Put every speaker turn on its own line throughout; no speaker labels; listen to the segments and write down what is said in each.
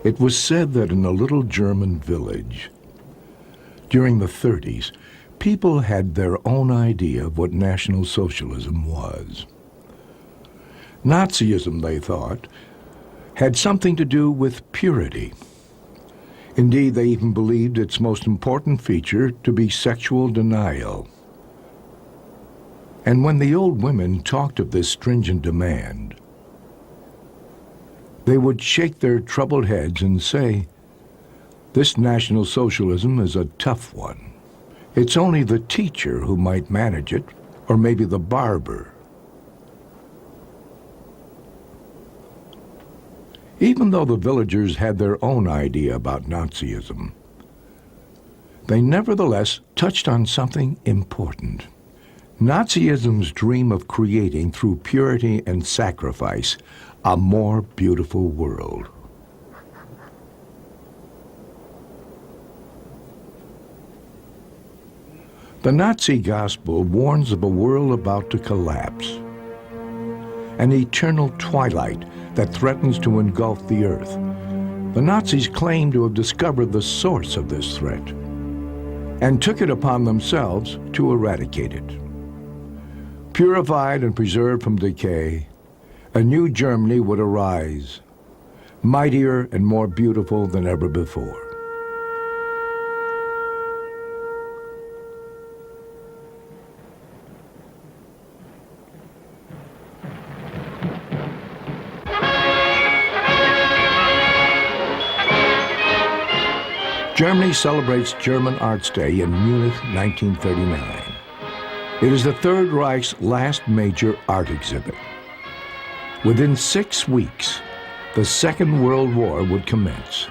It was said that in a little German village, during the 30s, people had their own idea of what National Socialism was. Nazism, they thought, had something to do with purity. Indeed, they even believed its most important feature to be sexual denial. And when the old women talked of this stringent demand, they would shake their troubled heads and say, "This National Socialism is a tough one. It's only the teacher who might manage it, or maybe the barber." Even though the villagers had their own idea about Nazism, they nevertheless touched on something important. Nazism's dream of creating, through purity and sacrifice, a more beautiful world. The Nazi gospel warns of a world about to collapse, an eternal twilight that threatens to engulf the earth. The Nazis claimed to have discovered the source of this threat and took it upon themselves to eradicate it. Purified and preserved from decay, a new Germany would arise, mightier and more beautiful than ever before. Germany celebrates German Arts Day in Munich, 1939. It is the Third Reich's last major art exhibit. Within 6 weeks, the Second World War would commence.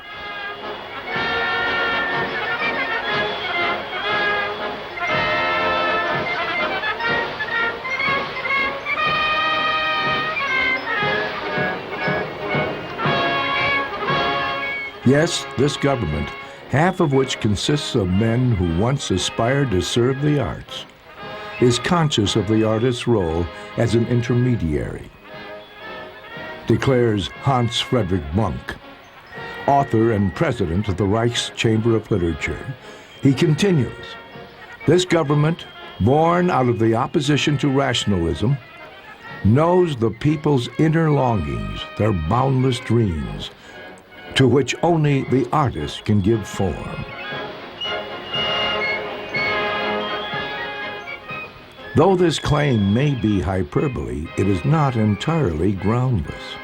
Yes, this government, half of which consists of men who once aspired to serve the arts, is conscious of the artist's role as an intermediary, declares Hans Friedrich Munk, author and president of the Reich's Chamber of Literature. He continues, "This government, born out of the opposition to rationalism, knows the people's inner longings, their boundless dreams, to which only the artist can give form." Though this claim may be hyperbole, it is not entirely groundless.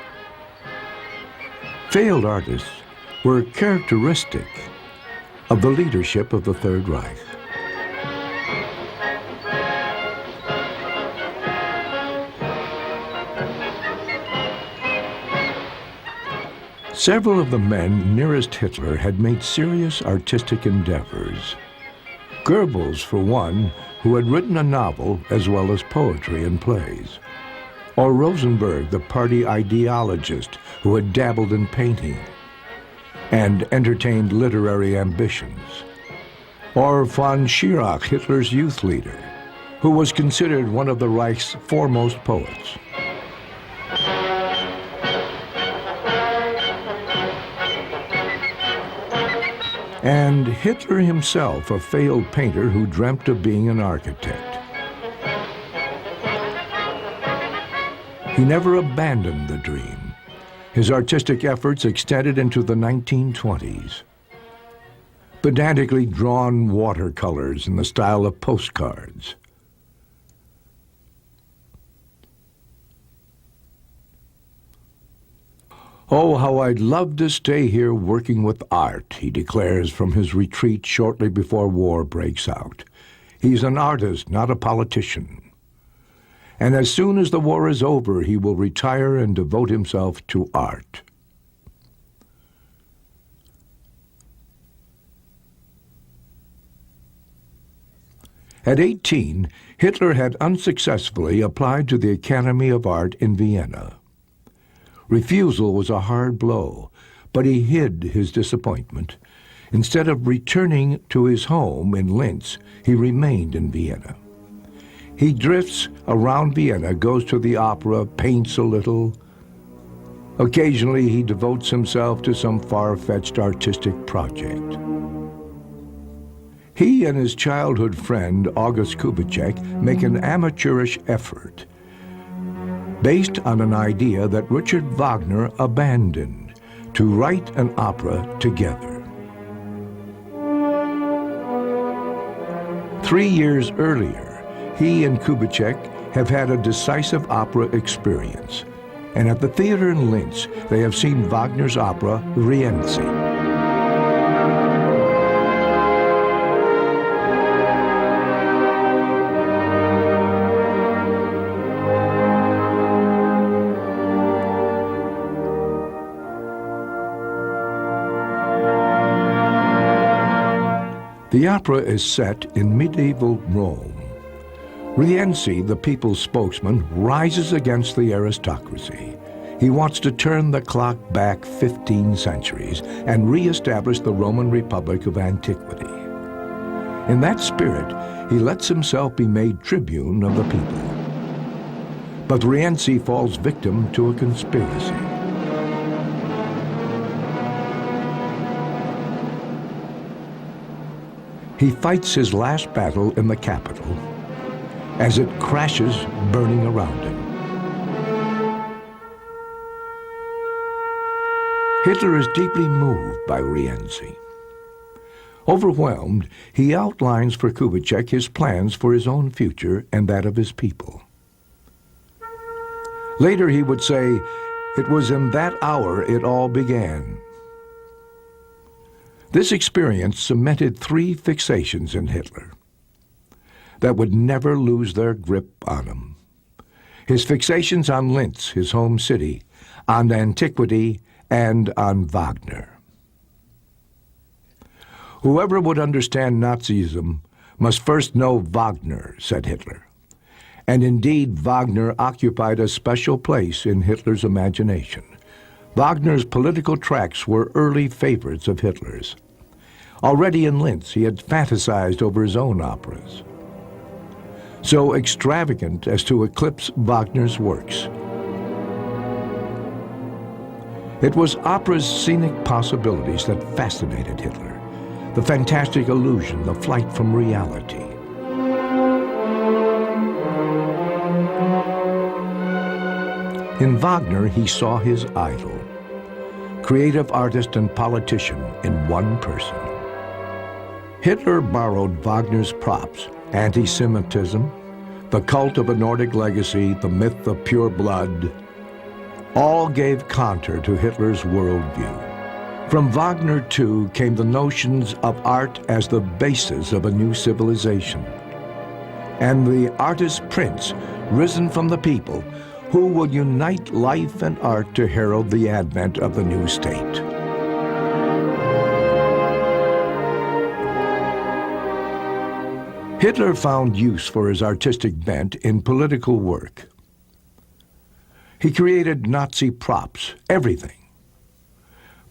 Failed artists were characteristic of the leadership of the Third Reich. Several of the men nearest Hitler had made serious artistic endeavors. Goebbels, for one, who had written a novel as well as poetry and plays. Or Rosenberg, the party ideologist who had dabbled in painting and entertained literary ambitions. Or von Schirach, Hitler's youth leader, who was considered one of the Reich's foremost poets. And Hitler himself, a failed painter who dreamt of being an architect. He never abandoned the dream. His artistic efforts extended into the 1920s. Pedantically drawn watercolors in the style of postcards. "Oh, how I'd love to stay here working with art," he declares from his retreat shortly before war breaks out. He's an artist, not a politician. And as soon as the war is over, he will retire and devote himself to art. At 18, Hitler had unsuccessfully applied to the Academy of Art in Vienna. Refusal was a hard blow, but he hid his disappointment. Instead of returning to his home in Linz, he remained in Vienna. He drifts around Vienna, goes to the opera, paints a little, Occasionally, he devotes himself to some far-fetched artistic project. He and his childhood friend, August Kubitschek, make an amateurish effort based on an idea that Richard Wagner abandoned, to write an opera together. 3 years earlier, he and Kubitschek have had a decisive opera experience, and at the theater in Linz, they have seen Wagner's opera Rienzi. The opera is set in medieval Rome. Rienzi, the people's spokesman, rises against the aristocracy. He wants to turn the clock back 15 centuries and re-establish the Roman Republic of antiquity. In that spirit, he lets himself be made tribune of the people. But Rienzi falls victim to a conspiracy. He fights his last battle in the capital as it crashes, burning around him. Hitler is deeply moved by Rienzi. Overwhelmed, he outlines for Kubitschek his plans for his own future and that of his people. Later he would say, "It was in that hour it all began." This experience cemented 3 fixations in Hitler that would never lose their grip on him. His fixations on Linz, his home city, on antiquity, and on Wagner. "Whoever would understand Nazism must first know Wagner," said Hitler. And indeed, Wagner occupied a special place in Hitler's imagination. Wagner's political tracts were early favorites of Hitler's. Already in Linz, he had fantasized over his own operas, so extravagant as to eclipse Wagner's works. It was opera's scenic possibilities that fascinated Hitler, the fantastic illusion, the flight from reality. In Wagner, he saw his idol, creative artist and politician in one person. Hitler borrowed Wagner's props, anti-Semitism, the cult of a Nordic legacy, the myth of pure blood, all gave contour to Hitler's worldview. From Wagner, too, came the notions of art as the basis of a new civilization, and the artist prince, risen from the people, who will unite life and art to herald the advent of the new state. Hitler found use for his artistic bent in political work. He created Nazi props, everything,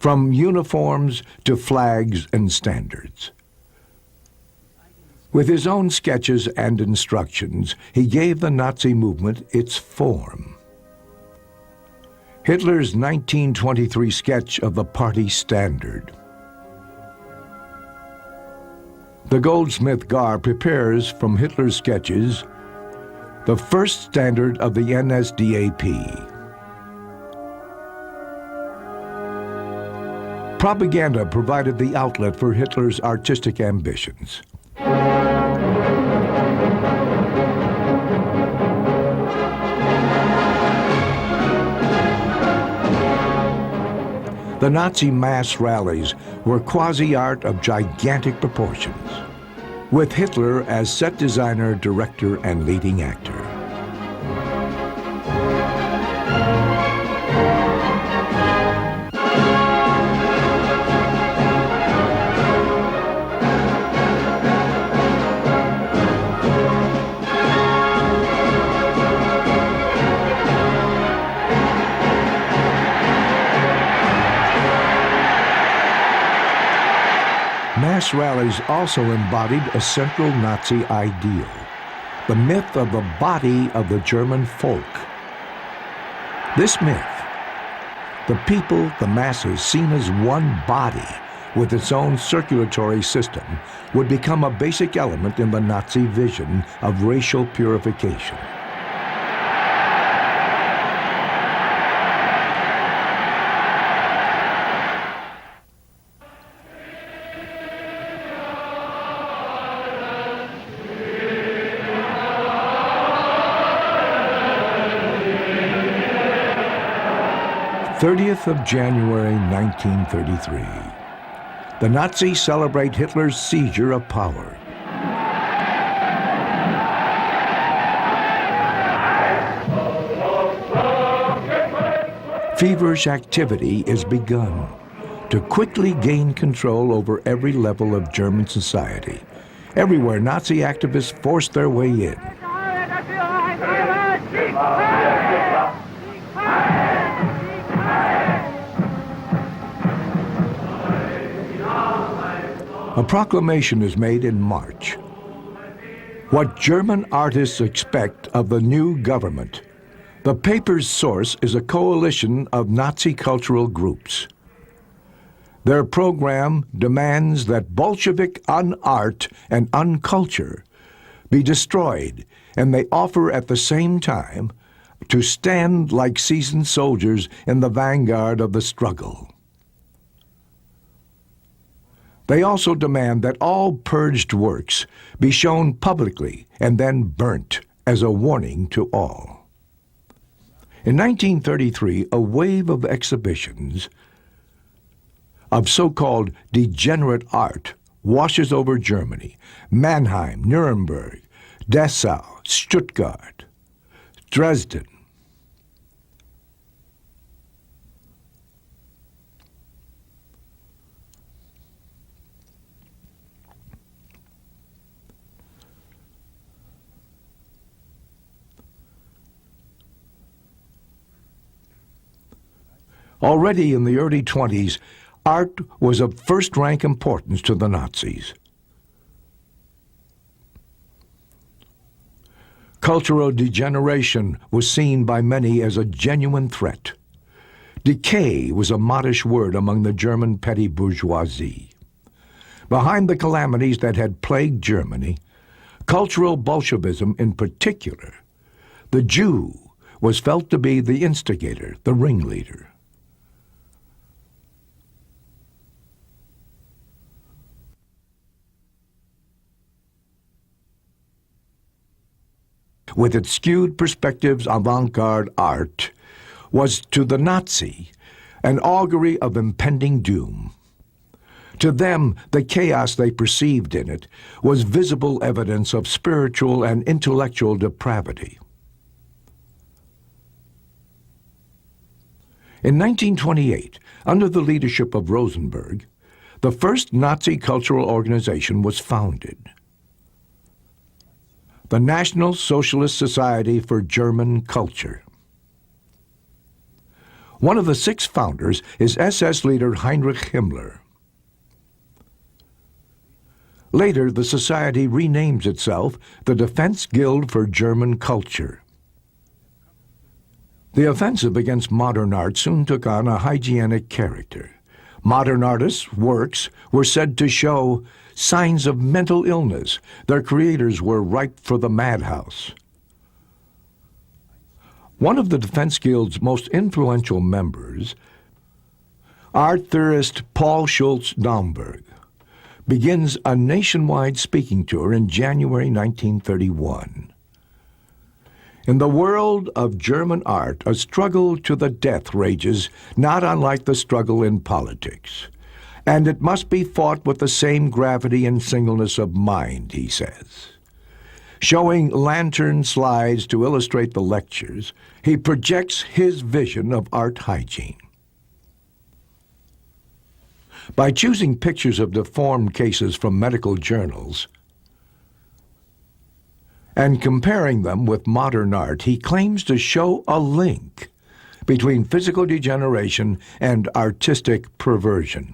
from uniforms to flags and standards. With his own sketches and instructions, he gave the Nazi movement its form. Hitler's 1923 sketch of the party standard. The goldsmith Gar prepares from Hitler's sketches the first standard of the NSDAP. Propaganda provided the outlet for Hitler's artistic ambitions. The Nazi mass rallies were quasi-art of gigantic proportions, with Hitler as set designer, director, and leading actor. Mass rallies also embodied a central Nazi ideal, the myth of the body of the German folk. This myth, The people, the masses, seen as one body with its own circulatory system, would become a basic element in the Nazi vision of racial purification. January 30th, 1933. The Nazis celebrate Hitler's seizure of power. Feverish activity is begun to quickly gain control over every level of German society. Everywhere, Nazi activists force their way in. A proclamation is made in March. What German artists expect of the new government. The paper's source is a coalition of Nazi cultural groups. Their program demands that Bolshevik un-art and un-culture be destroyed, and they offer at the same time to stand like seasoned soldiers in the vanguard of the struggle. They also demand that all purged works be shown publicly and then burnt as a warning to all. In 1933, a wave of exhibitions of so-called degenerate art washes over Germany. Mannheim, Nuremberg, Dessau, Stuttgart, Dresden. Already in the early 20s, art was of first-rank importance to the Nazis. Cultural degeneration was seen by many as a genuine threat. Decay was a modish word among the German petty bourgeoisie. Behind the calamities that had plagued Germany, cultural Bolshevism in particular, the Jew was felt to be the instigator, the ringleader. With its skewed perspectives, avant-garde art was to the Nazi an augury of impending doom. To them, the chaos they perceived in it was visible evidence of spiritual and intellectual depravity. In 1928, under the leadership of Rosenberg, the first Nazi cultural organization was founded. The National Socialist Society for German Culture. One of the 6 founders is SS leader Heinrich Himmler. Later, the society renames itself the Defense Guild for German Culture. The offensive against modern art soon took on a hygienic character. Modern artists' works were said to show signs of mental illness. Their creators were ripe for the madhouse. One of the Defense Guild's most influential members, art theorist Paul Schultz-Naumburg, begins a nationwide speaking tour in January 1931. In the world of German art, a struggle to the death rages, not unlike the struggle in politics. And it must be fought with the same gravity and singleness of mind, he says. Showing lantern slides to illustrate the lectures, he projects his vision of art hygiene. By choosing pictures of deformed cases from medical journals and comparing them with modern art, he claims to show a link between physical degeneration and artistic perversion.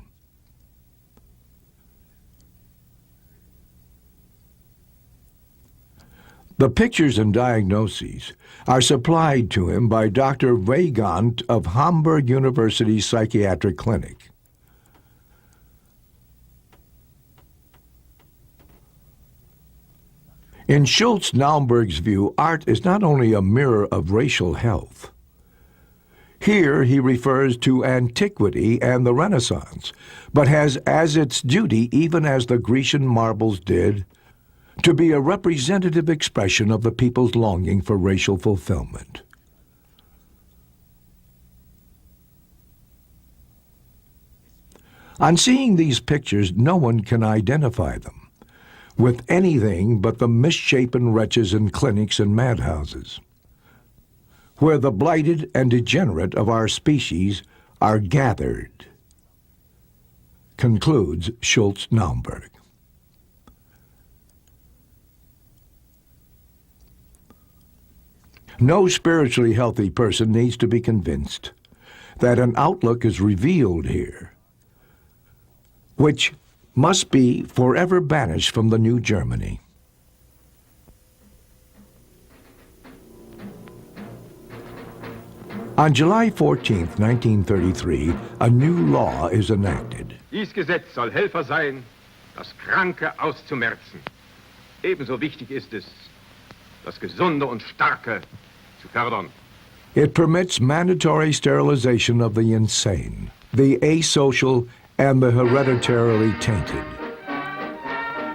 The pictures and diagnoses are supplied to him by Dr. Weygand of Hamburg University Psychiatric Clinic. In Schultz-Naumburg's view, art is not only a mirror of racial health. Here he refers to antiquity and the Renaissance, but has as its duty, even as the Grecian marbles did, to be a representative expression of the people's longing for racial fulfillment. On seeing these pictures, no one can identify them with anything but the misshapen wretches in clinics and madhouses, where the blighted and degenerate of our species are gathered, concludes Schultz-Naumburg. No spiritually healthy person needs to be convinced that an outlook is revealed here, which must be forever banished from the new Germany. On July 14, 1933, a new law is enacted.
Dies Gesetz soll Helfer sein, das Kranke auszumerzen. Ebenso wichtig ist es, das Gesunde und Starke zu fördern.
It permits mandatory sterilization of the insane, the asocial, and the hereditarily tainted.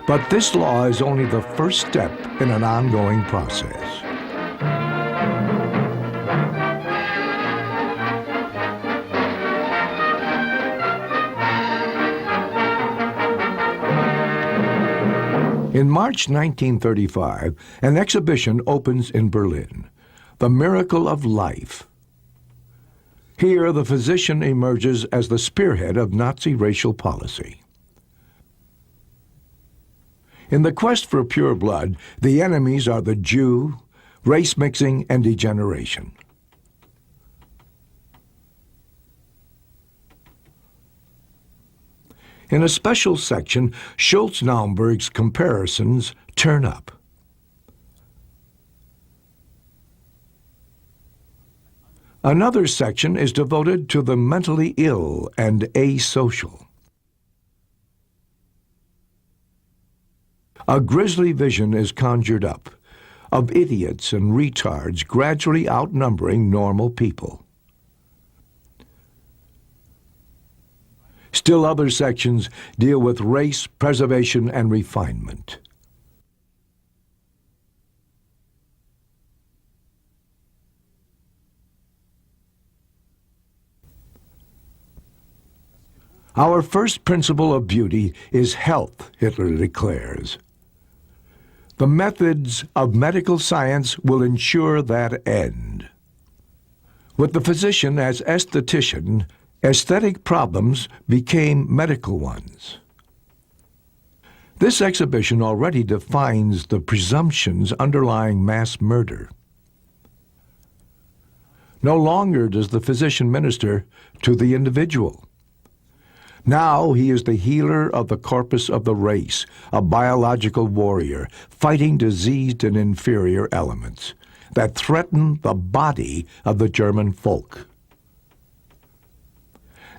But this law is only the first step in an ongoing process. In March 1935, an exhibition opens in Berlin, The Miracle of Life. Here, the physician emerges as the spearhead of Nazi racial policy. In the quest for pure blood, the enemies are the Jew, race mixing, and degeneration. In a special section, Schultz-Naumburg's comparisons turn up. Another section is devoted to the mentally ill and asocial. A grisly vision is conjured up of idiots and retards gradually outnumbering normal people. Still other sections deal with race, preservation, and refinement. Our first principle of beauty is health, Hitler declares. The methods of medical science will ensure that end. With the physician as aesthetician, aesthetic problems became medical ones. This exhibition already defines the presumptions underlying mass murder. No longer does the physician minister to the individual. Now he is the healer of the corpus of the race, a biological warrior fighting diseased and inferior elements that threaten the body of the German folk.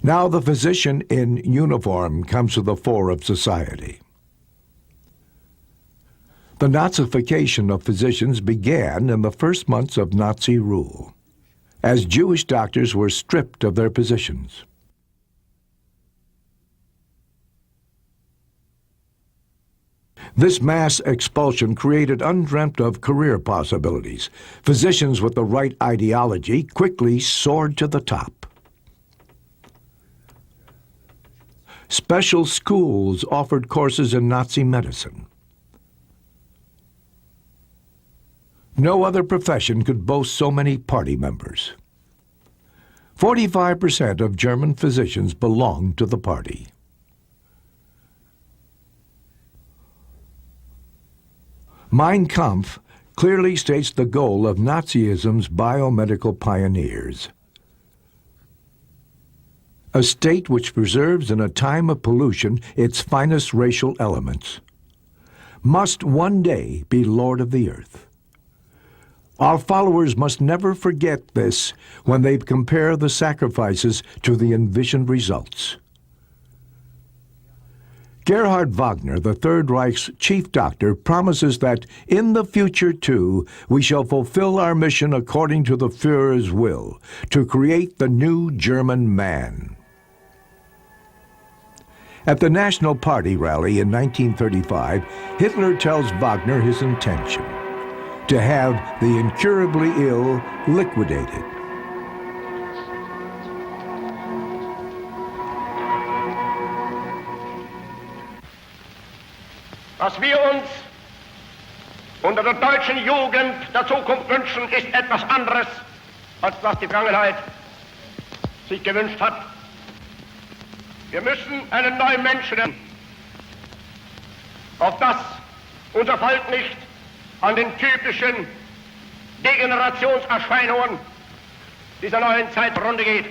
Now the physician in uniform comes to the fore of society. The Nazification of physicians began in the first months of Nazi rule, as Jewish doctors were stripped of their positions. This mass expulsion created undreamt of career possibilities. Physicians with the right ideology quickly soared to the top. Special schools offered courses in Nazi medicine. No other profession could boast so many party members. 45% of German physicians belonged to the party. Mein Kampf clearly states the goal of Nazism's biomedical pioneers. A state which preserves in a time of pollution its finest racial elements must one day be Lord of the earth. Our followers must never forget this when they compare the sacrifices to the envisioned results. Gerhard Wagner, the Third Reich's chief doctor, promises that in the future, too, we shall fulfill our mission according to the Führer's will, to create the new German man. At the National Party rally in 1935, Hitler tells Wagner his intention: to have the incurably ill liquidated.
Was wir uns unter der deutschen Jugend der Zukunft wünschen, ist etwas anderes, als was die Vergangenheit sich gewünscht hat. Wir müssen einen neuen Menschen nennen, auf das unser Volk nicht an den typischen Degenerationserscheinungen dieser neuen Zeit zugrunde geht.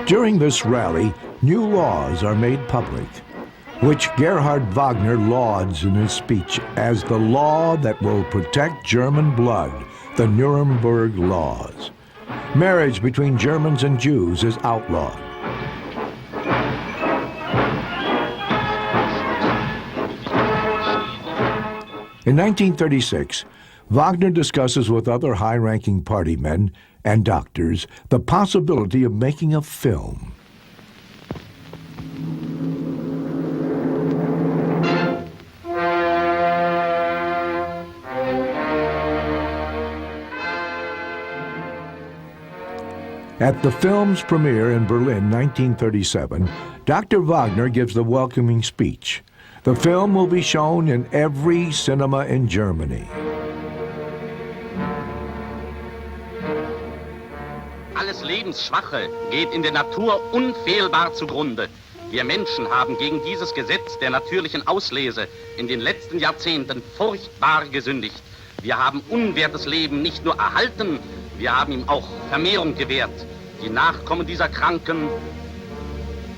During this rally, new laws are made public, which Gerhard Wagner lauds in his speech as the law that will protect German blood, the Nuremberg Laws. Marriage between Germans and Jews is outlawed. In 1936, Wagner discusses with other high-ranking party men and doctors the possibility of making a film. At the film's premiere in Berlin, 1937, Dr. Wagner gives the welcoming speech. The film will be shown in every cinema in Germany.
Alles Lebensschwache geht in der Natur unfehlbar zugrunde. Wir Menschen haben gegen dieses Gesetz der natürlichen Auslese in den letzten Jahrzehnten furchtbar gesündigt. Wir haben unwertes Leben nicht nur erhalten, wir haben ihm auch Vermehrung gewährt. Die Nachkommen dieser Kranken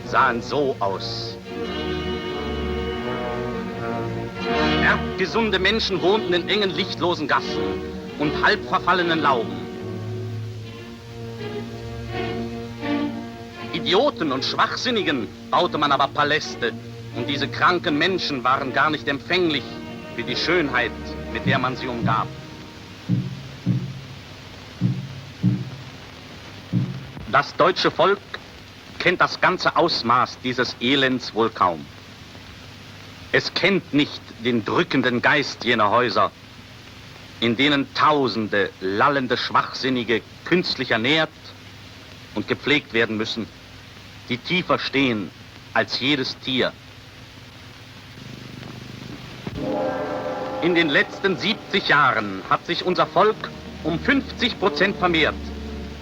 sahen so aus. Erbgesunde Menschen wohnten in engen, lichtlosen Gassen und halb verfallenen Lauben. Idioten und Schwachsinnigen baute man aber Paläste, und diese kranken Menschen waren gar nicht empfänglich für die Schönheit, mit der man sie umgab. Das deutsche Volk kennt das ganze Ausmaß dieses Elends wohl kaum. Es kennt nicht den drückenden Geist jener Häuser, in denen Tausende lallende Schwachsinnige künstlich ernährt und gepflegt werden müssen, die tiefer stehen als jedes Tier. In den letzten 70 Jahren hat sich unser Volk um 50% vermehrt,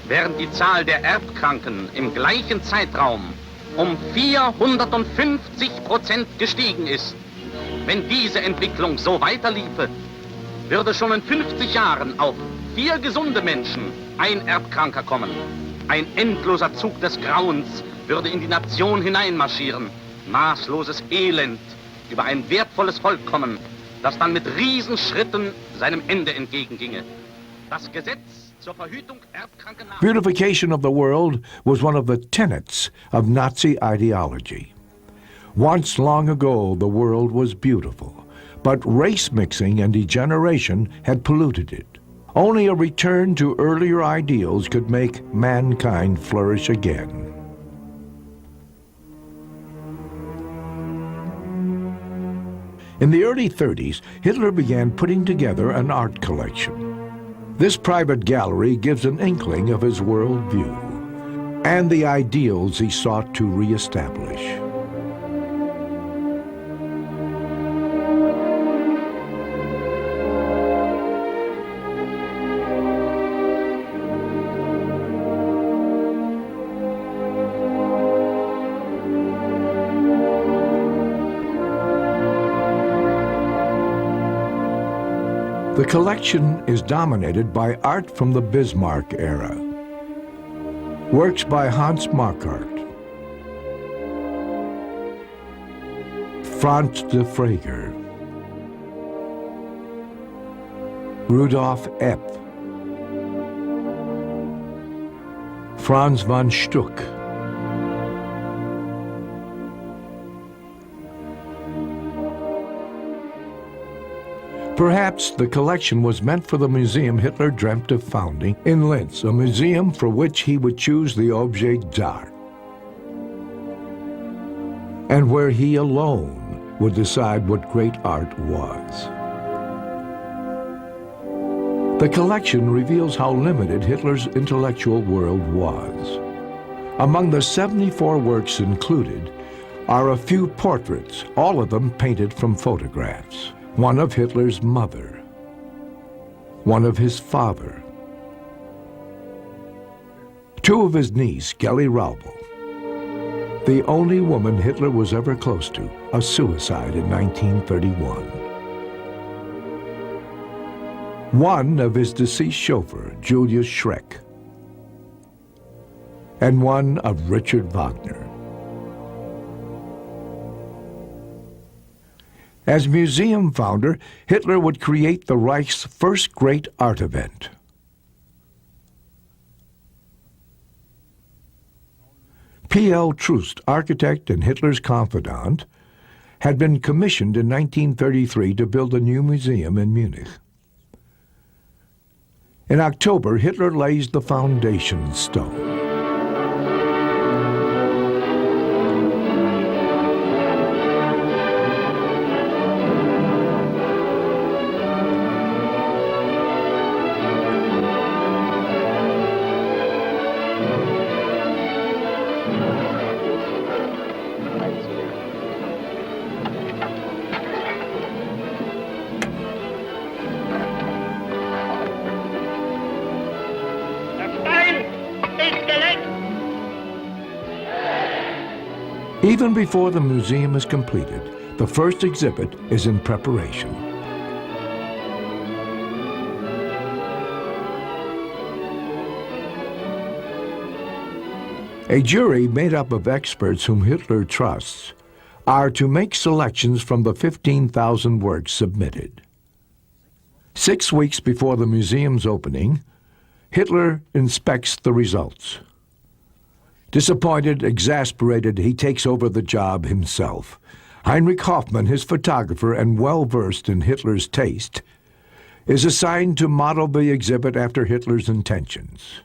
während die Zahl der Erbkranken im gleichen Zeitraum um 450% gestiegen ist. Wenn diese Entwicklung so weiterliefe, würde schon in 50 Jahren auf 4 gesunde Menschen ein Erbkranker kommen. Ein endloser Zug des Grauens würde in die Nation hineinmarschieren, maßloses Elend über ein wertvolles Volk kommen, das dann mit Riesenschritten seinem Ende entgeginge. Das Gesetz zur Verhütung erbkranker Nachkommen.
Beautification of the world was one of the tenets of Nazi ideology. Once long ago, the world was beautiful, but race mixing and degeneration had polluted it. Only a return to earlier ideals could make mankind flourish again. In the early 30s, Hitler began putting together an art collection. This private gallery gives an inkling of his worldview and the ideals he sought to reestablish. The collection is dominated by art from the Bismarck era. Works by Hans Markart. Franz de Frager, Rudolf Epp, Franz von Stuck, perhaps the collection was meant for the museum Hitler dreamt of founding in Linz, a museum for which he would choose the objet d'art, and where he alone would decide what great art was. The collection reveals how limited Hitler's intellectual world was. Among the 74 works included are a few portraits, all of them painted from photographs. One of Hitler's mother, one of his father, two of his niece, Kelly Raubel, the only woman Hitler was ever close to, a suicide in 1931. One of his deceased chauffeur, Julius Schreck, and one of Richard Wagner. As museum founder, Hitler would create the Reich's first great art event. P.L. Troost, architect and Hitler's confidant, had been commissioned in 1933 to build a new museum in Munich. In October, Hitler lays the foundation stone. Even before the museum is completed, the first exhibit is in preparation. A jury made up of experts whom Hitler trusts are to make selections from the 15,000 works submitted. 6 weeks before the museum's opening, Hitler inspects the results. Disappointed, exasperated, he takes over the job himself. Heinrich Hoffmann, his photographer and well-versed in Hitler's taste, is assigned to model the exhibit after Hitler's intentions.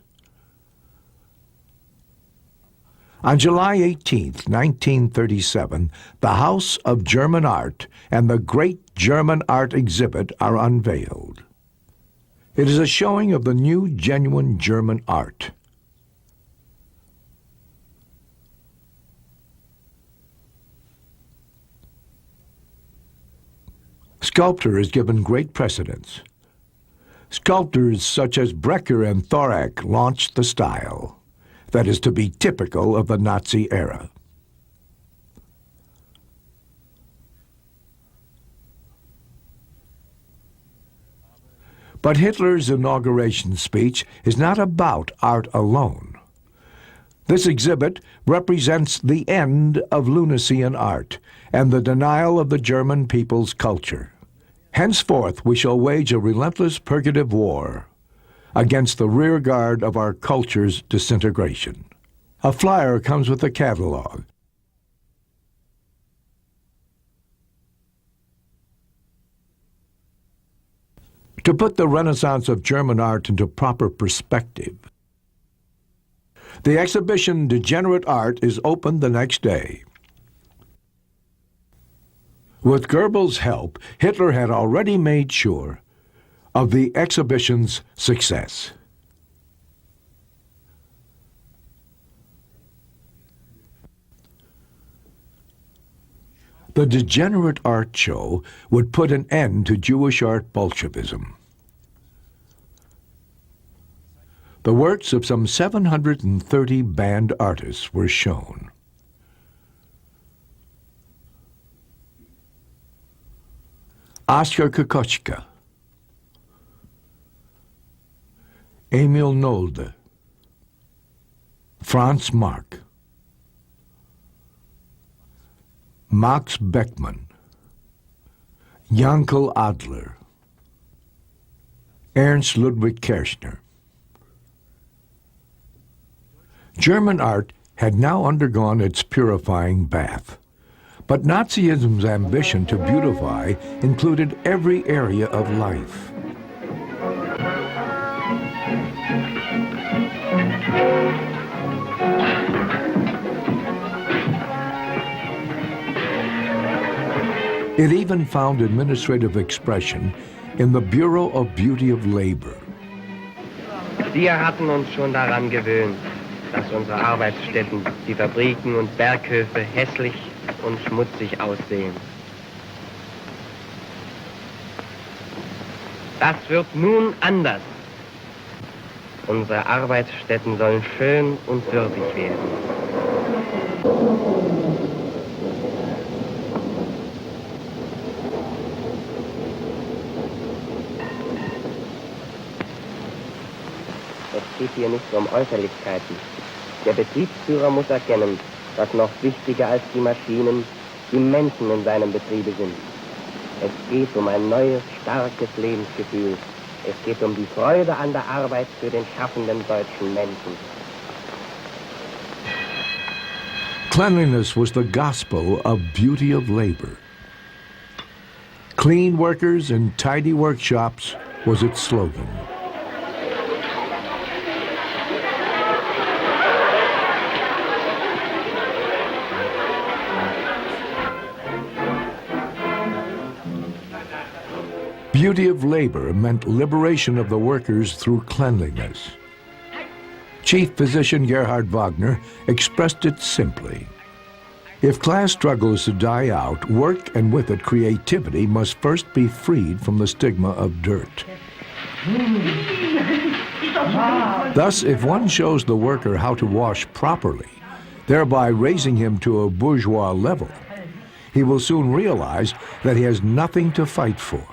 On July 18, 1937, the House of German Art and the Great German Art Exhibit are unveiled. It is a showing of the new genuine German art. Sculpture is given great precedence. Sculptors such as Brecher and Thorak launched the style that is to be typical of the Nazi era. But Hitler's inauguration speech is not about art alone. This exhibit represents the end of lunacy in art and the denial of the German people's culture. Henceforth, we shall wage a relentless purgative war against the rearguard of our culture's disintegration. A flyer comes with a catalog. To put the Renaissance of German art into proper perspective, the exhibition Degenerate Art is opened the next day. With Goebbels' help, Hitler had already made sure of the exhibition's success. The Degenerate Art Show would put an end to Jewish art Bolshevism. The works of some 730 banned artists were shown. Oskar Kokoschka, Emil Nolde, Franz Marc, Max Beckmann, Yankel Adler, Ernst Ludwig Kirchner. German art had now undergone its purifying bath, but Nazism's ambition to beautify included every area of life. It even found administrative expression in the Bureau of Beauty of Labor.
Wir hatten uns schon daran gewöhnt, dass unsere Arbeitsstätten, die Fabriken und Berghöfe hässlich und schmutzig aussehen. Das wird nun anders. Unsere Arbeitsstätten sollen schön und würdig werden. Es geht hier nicht um Äußerlichkeiten. Der Betriebsführer muss erkennen, dass noch wichtiger als die Maschinen die Menschen in seinem Betriebe sind. Es geht um ein neues, starkes Lebensgefühl. Es geht um die Freude an der Arbeit für den schaffenden deutschen Menschen.
Cleanliness was the gospel of beauty of labor. Clean workers in tidy workshops was its slogan. Beauty of labor meant liberation of the workers through cleanliness. Chief physician Gerhard Wagner expressed it simply. If class struggle is to die out, work and with it creativity must first be freed from the stigma of dirt. Thus, if one shows the worker how to wash properly, thereby raising him to a bourgeois level, he will soon realize that he has nothing to fight for.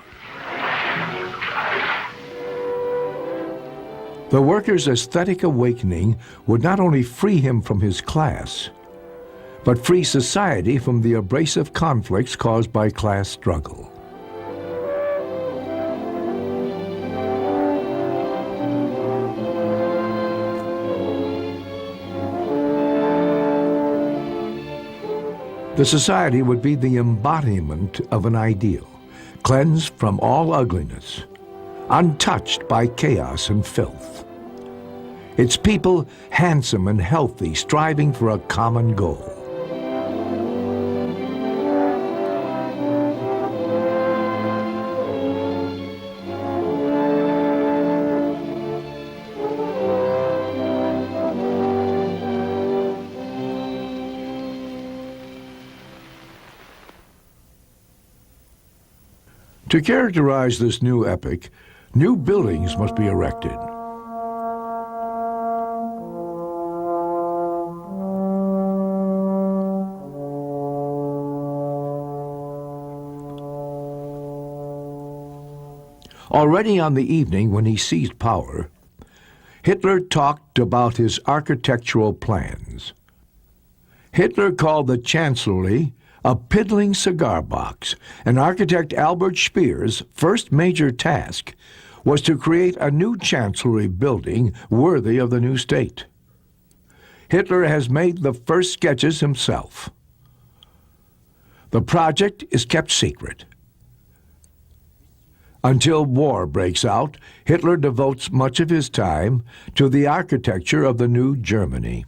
The worker's aesthetic awakening would not only free him from his class, but free society from the abrasive conflicts caused by class struggle. The society would be the embodiment of an ideal, cleansed from all ugliness, untouched by chaos and filth. Its people handsome and healthy, striving for a common goal. To characterize this new epoch, new buildings must be erected. Already on the evening when he seized power, Hitler talked about his architectural plans. Hitler called the Chancellery a piddling cigar box, and architect Albert Speer's first major task was to create a new chancellery building worthy of the new state. Hitler has made the first sketches himself. The project is kept secret. Until war breaks out, Hitler devotes much of his time to the architecture of the new Germany.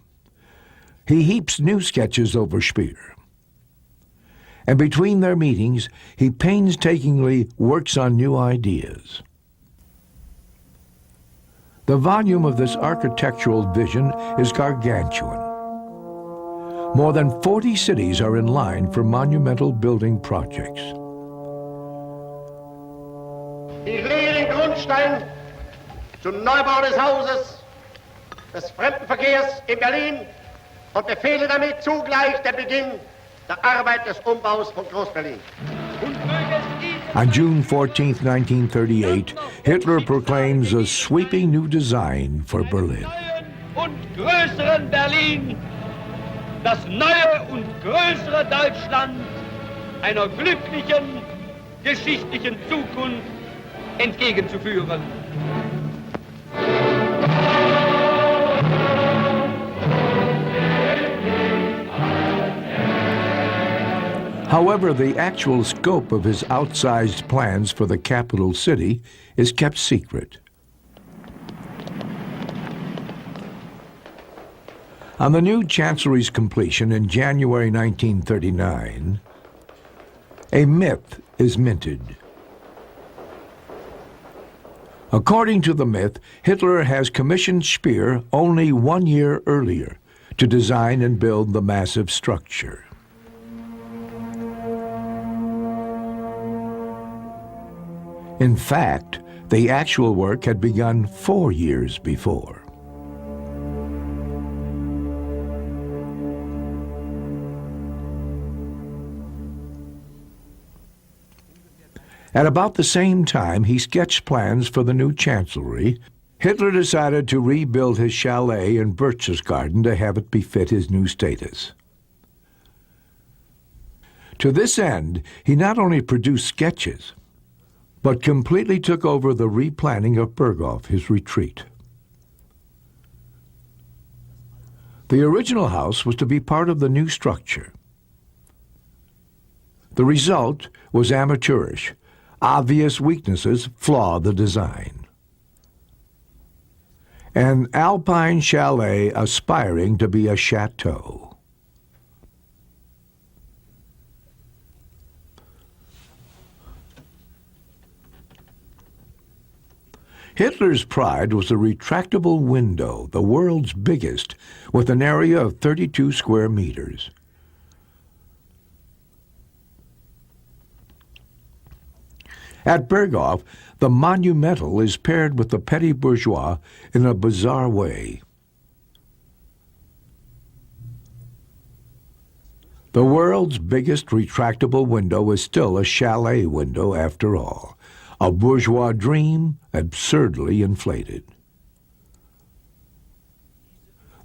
He heaps new sketches over Speer. And between their meetings, he painstakingly works on new ideas. The volume of this architectural vision is gargantuan. More than 40 cities are in line for monumental building projects.
Ich lege den Grundstein zum Neubau des Hauses des Fremdenverkehrs in Berlin und befehle damit zugleich den Beginn der Arbeit des Umbaus von Groß-Berlin.
On June 14, 1938, Hitler proclaims a sweeping new design for Berlin.
Und größeren Berlin, das neue und größere Deutschland einer glücklichen geschichtlichen Zukunft entgegenzuführen.
However, the actual scope of his outsized plans for the capital city is kept secret. On the new chancellery's completion in January 1939, a myth is minted. According to the myth, Hitler has commissioned Speer only 1 year earlier to design and build the massive structure. In fact, the actual work had begun 4 years before. At about the same time he sketched plans for the new chancellery, Hitler decided to rebuild his chalet in Berchtesgaden to have it befit his new status. To this end, he not only produced sketches, but completely took over the replanning of Berghof, his retreat. The original house was to be part of the new structure. The result was amateurish. Obvious weaknesses flaw the design. An alpine chalet aspiring to be a chateau. Hitler's pride was a retractable window, the world's biggest, with an area of 32 square meters. At Berghof, the monumental is paired with the petty bourgeois in a bizarre way. The world's biggest retractable window is still a chalet window after all, a bourgeois dream absurdly inflated.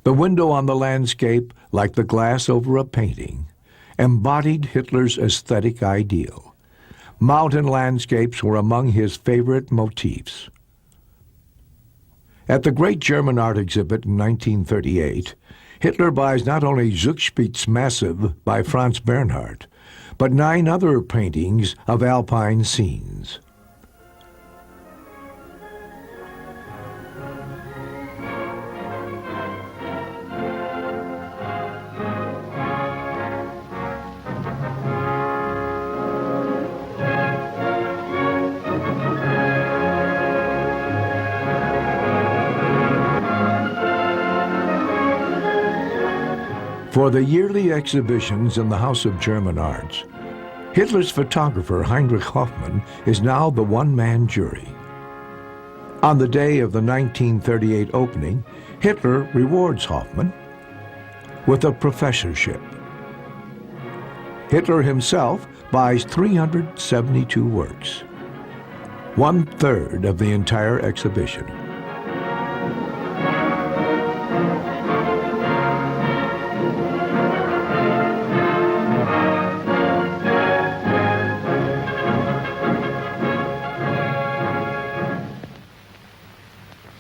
The window on the landscape, like the glass over a painting, embodied Hitler's aesthetic ideal. Mountain landscapes were among his favorite motifs. At the Great German Art Exhibit in 1938, Hitler buys not only Zugspitz Massive by Franz Bernhardt, but 9 other paintings of alpine scenes. For the yearly exhibitions in the House of German Arts, Hitler's photographer Heinrich Hoffmann is now the one-man jury. On the day of the 1938 opening, Hitler rewards Hoffmann with a professorship. Hitler himself buys 372 works, 1/3 of the entire exhibition.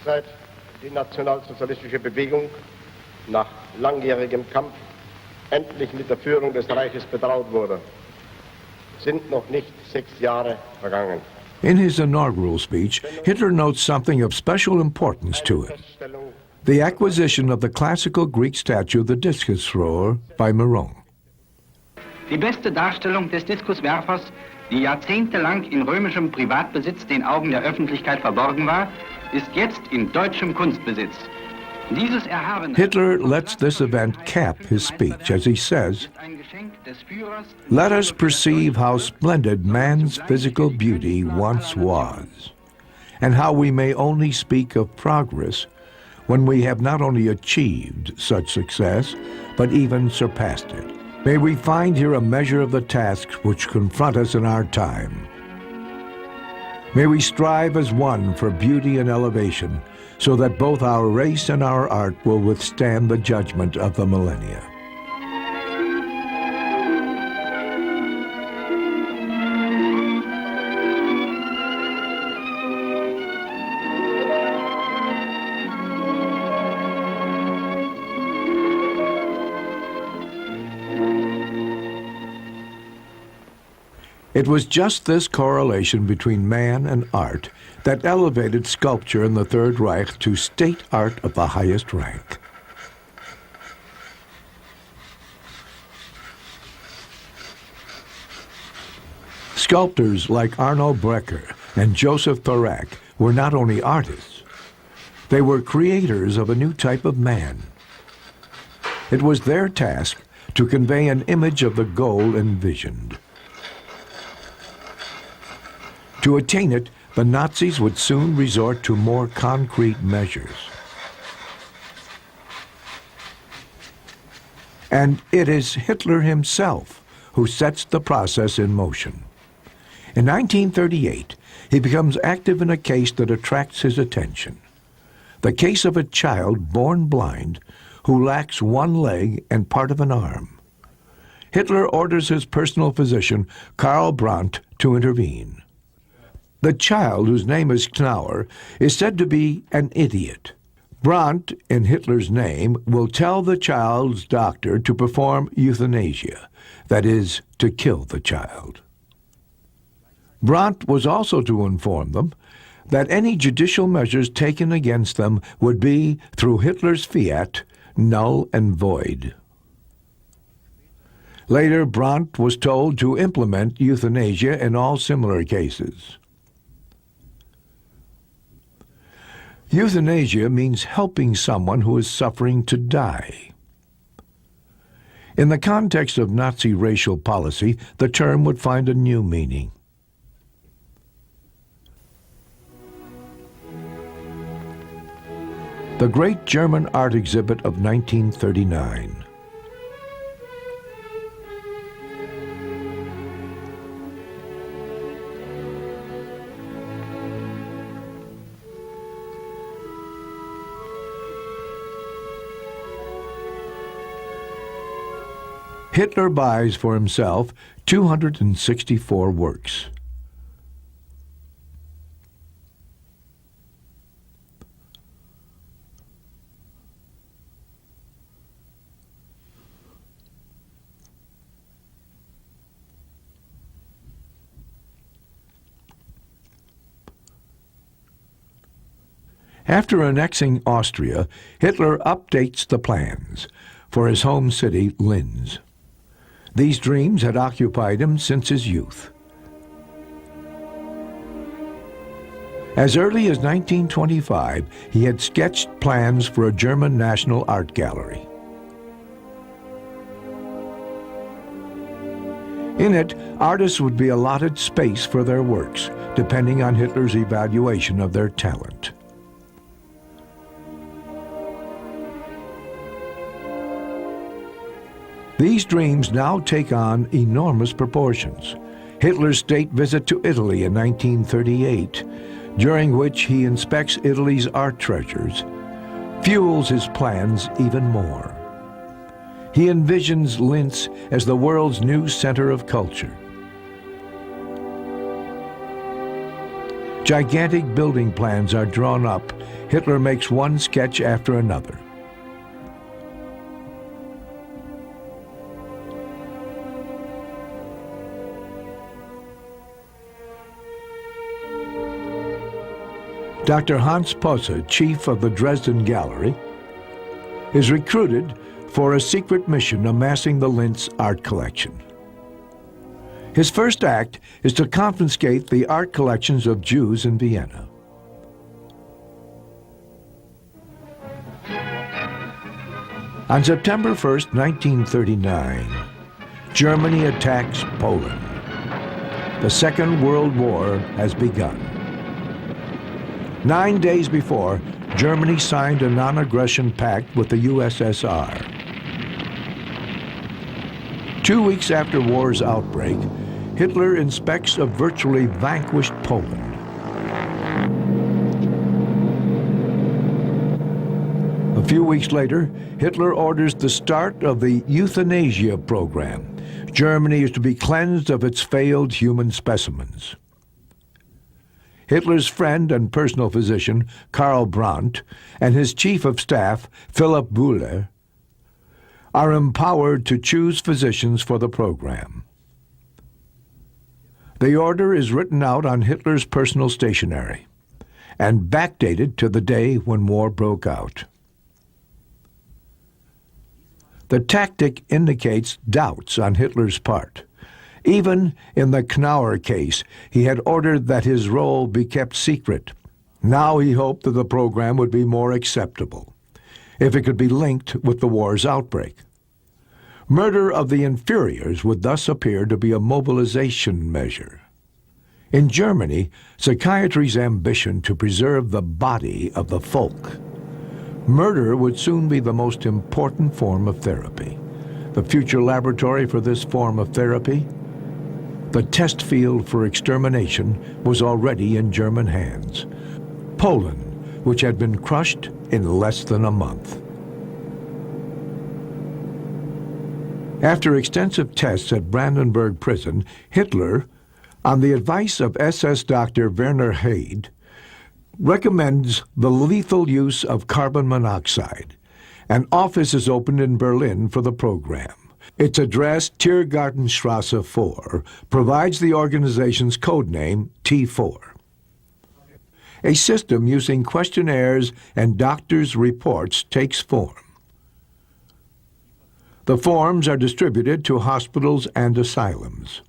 Seit die nationalsozialistische Bewegung nach langjährigem Kampf endlich mit der Führung des Reiches betraut wurde, sind noch nicht 6 Jahre vergangen.
In his inaugural speech, Hitler notes something of special importance to it: the acquisition of the classical Greek statue, the discus thrower, by Miron.
Die beste Darstellung des Diskuswerfers, die jahrzehntelang in römischem Privatbesitz den Augen der Öffentlichkeit verborgen war, ist jetzt in deutschem Kunstbesitz. Dieses erhabene
Hitler lets this event cap his speech as he says, "Let us perceive how splendid man's physical beauty once was, and how we may only speak of progress when we have not only achieved such success, but even surpassed it. May we find here a measure of the tasks which confront us in our time. May we strive as one for beauty and elevation, so that both our race and our art will withstand the judgment of the millennia." It was just this correlation between man and art that elevated sculpture in the Third Reich to state art of the highest rank. Sculptors like Arno Breker and Joseph Thorak were not only artists, they were creators of a new type of man. It was their task to convey an image of the goal envisioned. To attain it, the Nazis would soon resort to more concrete measures. And it is Hitler himself who sets the process in motion. In 1938, he becomes active in a case that attracts his attention. The case of a child born blind who lacks one leg and part of an arm. Hitler orders his personal physician, Karl Brandt, to intervene. The child, whose name is Knauer, is said to be an idiot. Brandt, in Hitler's name, will tell the child's doctor to perform euthanasia, that is, to kill the child. Brandt was also to inform them that any judicial measures taken against them would be, through Hitler's fiat, null and void. Later, Brandt was told to implement euthanasia in all similar cases. Euthanasia means helping someone who is suffering to die. In the context of Nazi racial policy, the term would find a new meaning. The Great German Art Exhibit of 1939. Hitler buys for himself 264 works. After annexing Austria, Hitler updates the plans for his home city, Linz. These dreams had occupied him since his youth. As early as 1925, he had sketched plans for a German national art gallery. In it, artists would be allotted space for their works, depending on Hitler's evaluation of their talent. These dreams now take on enormous proportions. Hitler's state visit to Italy in 1938, during which he inspects Italy's art treasures, fuels his plans even more. He envisions Linz as the world's new center of culture. Gigantic building plans are drawn up. Hitler makes one sketch after another. Dr. Hans Posse, chief of the Dresden Gallery, is recruited for a secret mission amassing the Linz art collection. His first act is to confiscate the art collections of Jews in Vienna. On September 1st, 1939, Germany attacks Poland. The Second World War has begun. 9 days before, Germany signed a non-aggression pact with the USSR. 2 weeks after war's outbreak, Hitler inspects a virtually vanquished Poland. A few weeks later, Hitler orders the start of the euthanasia program. Germany is to be cleansed of its failed human specimens. Hitler's friend and personal physician, Karl Brandt, and his chief of staff, Philipp Bühler, are empowered to choose physicians for the program. The order is written out on Hitler's personal stationery and backdated to the day when war broke out. The tactic indicates doubts on Hitler's part. Even in the Knauer case, he had ordered that his role be kept secret. Now he hoped that the program would be more acceptable if it could be linked with the war's outbreak. Murder of the inferiors would thus appear to be a mobilization measure. In Germany, psychiatry's ambition to preserve the body of the folk. Murder would soon be the most important form of therapy. The future laboratory for this form of therapy, the test field for extermination, was already in German hands. Poland, which had been crushed in less than a month. After extensive tests at Brandenburg prison, Hitler, on the advice of SS Dr. Werner Heyde, recommends the lethal use of carbon monoxide. An office is opened in Berlin for the program. Its address, Tiergartenstrasse 4, provides the organization's code name, T4. A system using questionnaires and doctors' reports takes form. The forms are distributed to hospitals and asylums.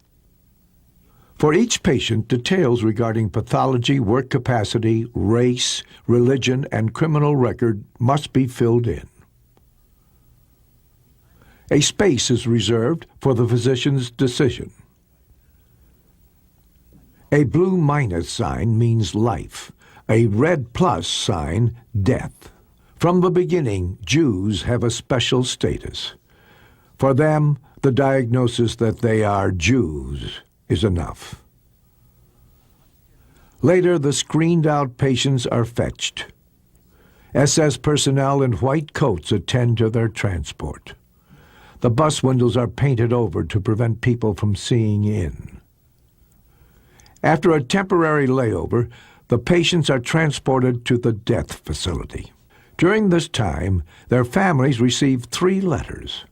For each patient, details regarding pathology, work capacity, race, religion, and criminal record must be filled in. A space is reserved for the physician's decision. A blue minus sign means life. A red plus sign, death. From the beginning, Jews have a special status. For them, the diagnosis that they are Jews is enough. Later, the screened-out patients are fetched. SS personnel in white coats attend to their transport. The bus windows are painted over to prevent people from seeing in. After a temporary layover, the patients are transported to the death facility. During this time, their families receive 3 letters.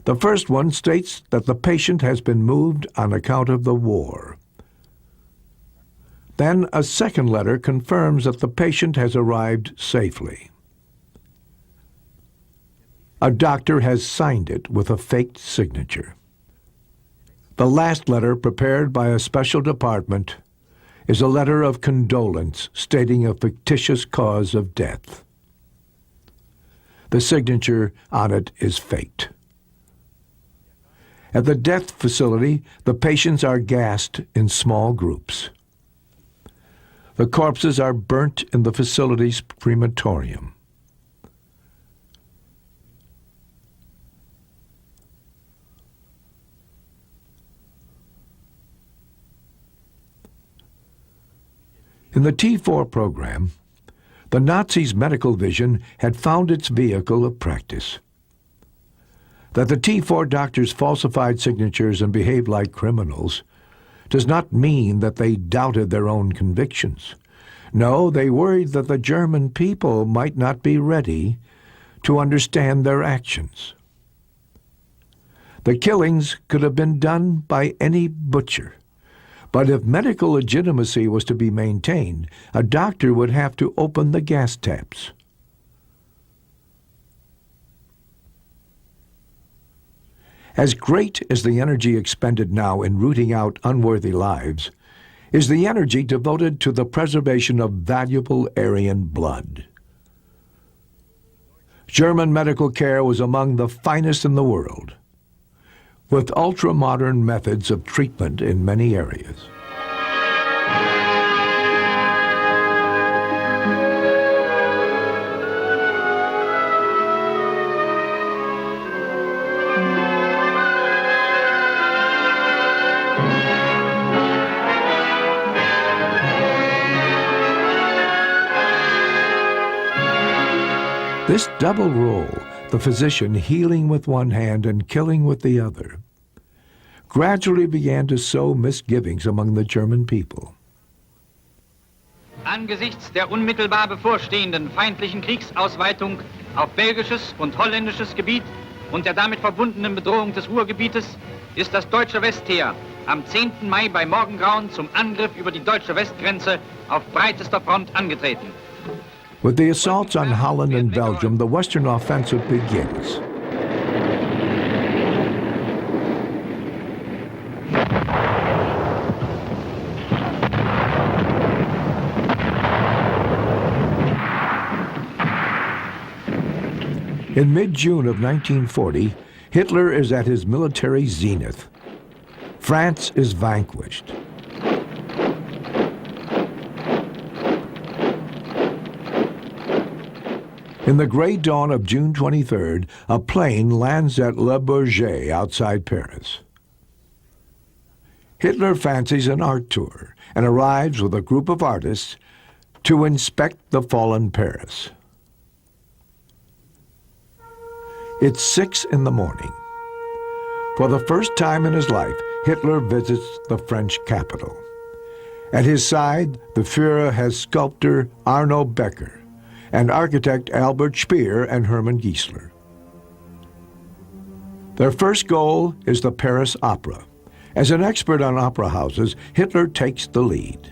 The first one states that the patient has been moved on account of the war. Then a second letter confirms that the patient has arrived safely. A doctor has signed it with a faked signature. The last letter, prepared by a special department, is a letter of condolence stating a fictitious cause of death. The signature on it is faked. At the death facility, the patients are gassed in small groups. The corpses are burnt in the facility's crematorium. In the T4 program, the Nazis' medical vision had found its vehicle of practice. That the T4 doctors falsified signatures and behaved like criminals does not mean that they doubted their own convictions. No, they worried that the German people might not be ready to understand their actions. The killings could have been done by any butcher, but if medical legitimacy was to be maintained, a doctor would have to open the gas taps. As great as the energy expended now in rooting out unworthy lives is the energy devoted to the preservation of valuable Aryan blood. German medical care was among the finest in the world, with ultra-modern methods of treatment in many areas. This double role, the physician healing with one hand and killing with the other, gradually began to sow misgivings among the German people.
Angesichts der unmittelbar bevorstehenden feindlichen Kriegsausweitung auf belgisches und holländisches Gebiet und der damit verbundenen Bedrohung des Ruhrgebietes ist das deutsche Westheer am 10. Mai bei Morgengrauen zum Angriff über die deutsche Westgrenze auf breitester Front angetreten.
With the assaults on Holland and Belgium, the Western offensive begins. In mid-June of 1940, Hitler is at his military zenith. France is vanquished. In the gray dawn of June 23rd, a plane lands at Le Bourget outside Paris. Hitler fancies an art tour and arrives with a group of artists to inspect the fallen Paris. It's 6 in the morning. For the first time in his life, Hitler visits the French capital. At his side, the Führer has sculptor Arno Becker and architect Albert Speer and Hermann Giesler. Their first goal is the Paris Opera. As an expert on opera houses, Hitler takes the lead.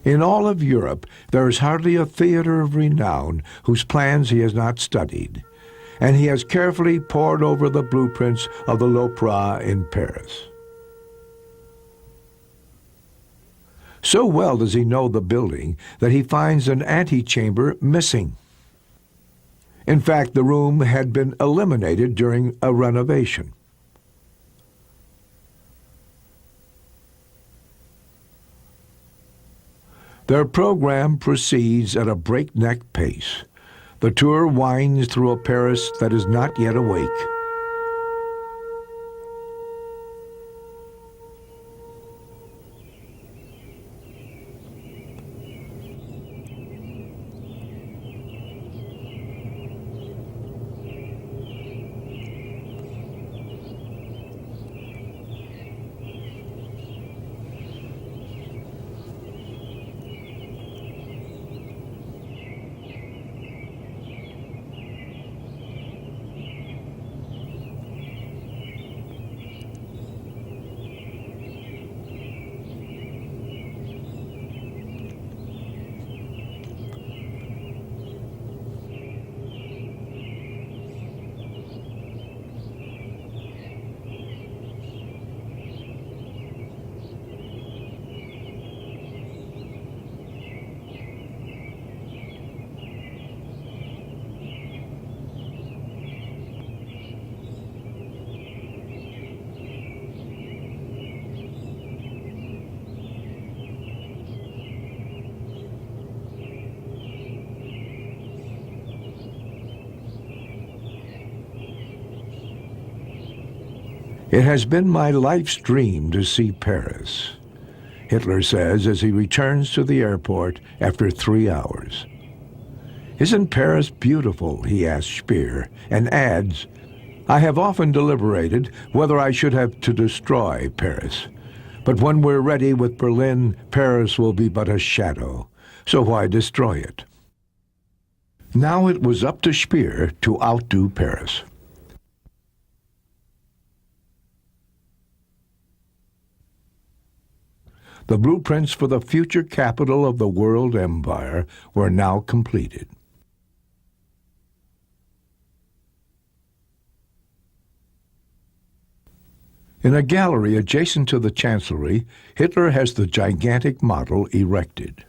In all of Europe, there is hardly a theater of renown whose plans he has not studied, and he has carefully pored over the blueprints of the l'Opéra in Paris. So well does he know the building that he finds an antechamber missing. In fact, the room had been eliminated during a renovation. Their program proceeds at a breakneck pace. The tour winds through a Paris that is not yet awake. It has been my life's dream to see Paris, Hitler says as he returns to the airport after 3 hours. Isn't Paris beautiful, he asks Speer, and adds, I have often deliberated whether I should have to destroy Paris. But when we're ready with Berlin, Paris will be but a shadow, so why destroy it? Now it was up to Speer to outdo Paris. The blueprints for the future capital of the world empire were now completed. In a gallery adjacent to the chancellery, Hitler has the gigantic model erected.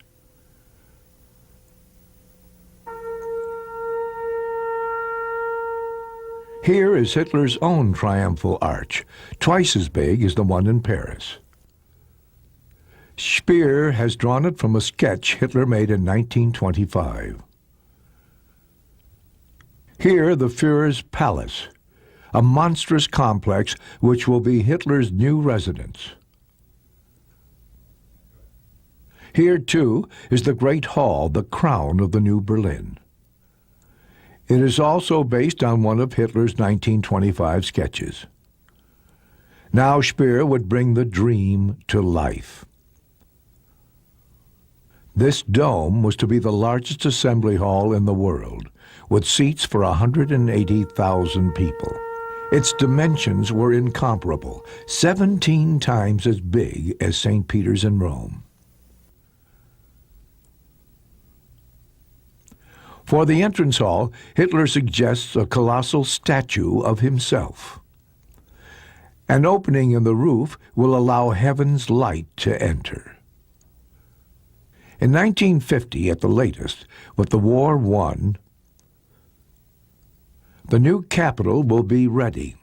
Here is Hitler's own triumphal arch, twice as big as the one in Paris. Speer has drawn it from a sketch Hitler made in 1925. Here, the Führer's palace, a monstrous complex which will be Hitler's new residence. Here, too, is the Great Hall, the crown of the new Berlin. It is also based on one of Hitler's 1925 sketches. Now Speer would bring the dream to life. This dome was to be the largest assembly hall in the world, with seats for 180,000 people. Its dimensions were incomparable, 17 times as big as St. Peter's in Rome. For the entrance hall, Hitler suggests a colossal statue of himself. An opening in the roof will allow heaven's light to enter. In 1950, at the latest, with the war won, the new capital will be ready.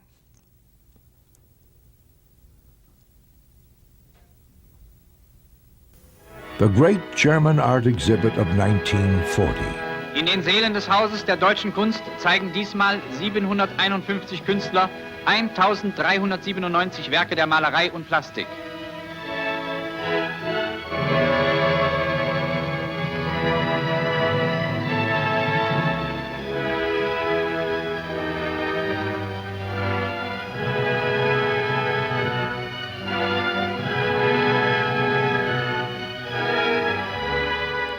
The Great German Art Exhibit of 1940.
In den Sälen des Hauses der deutschen Kunst zeigen diesmal 751 Künstler 1397 Werke der Malerei und Plastik.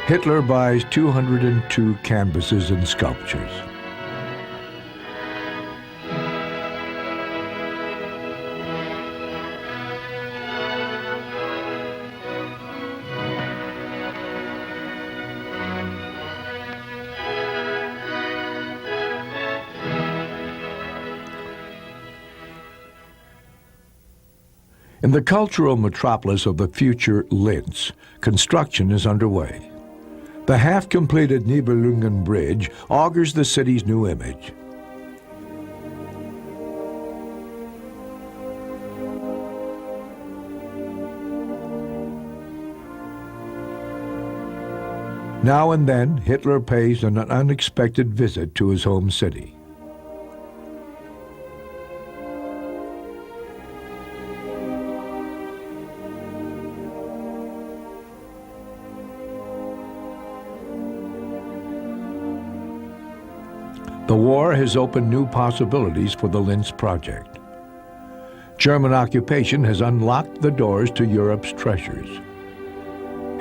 Hitler buys 202 canvases and sculptures. In the cultural metropolis of the future Linz, construction is underway. The half-completed Nibelungen Bridge augurs the city's new image. Now and then, Hitler pays an unexpected visit to his home city. The war has opened new possibilities for the Linz project. German occupation has unlocked the doors to Europe's treasures.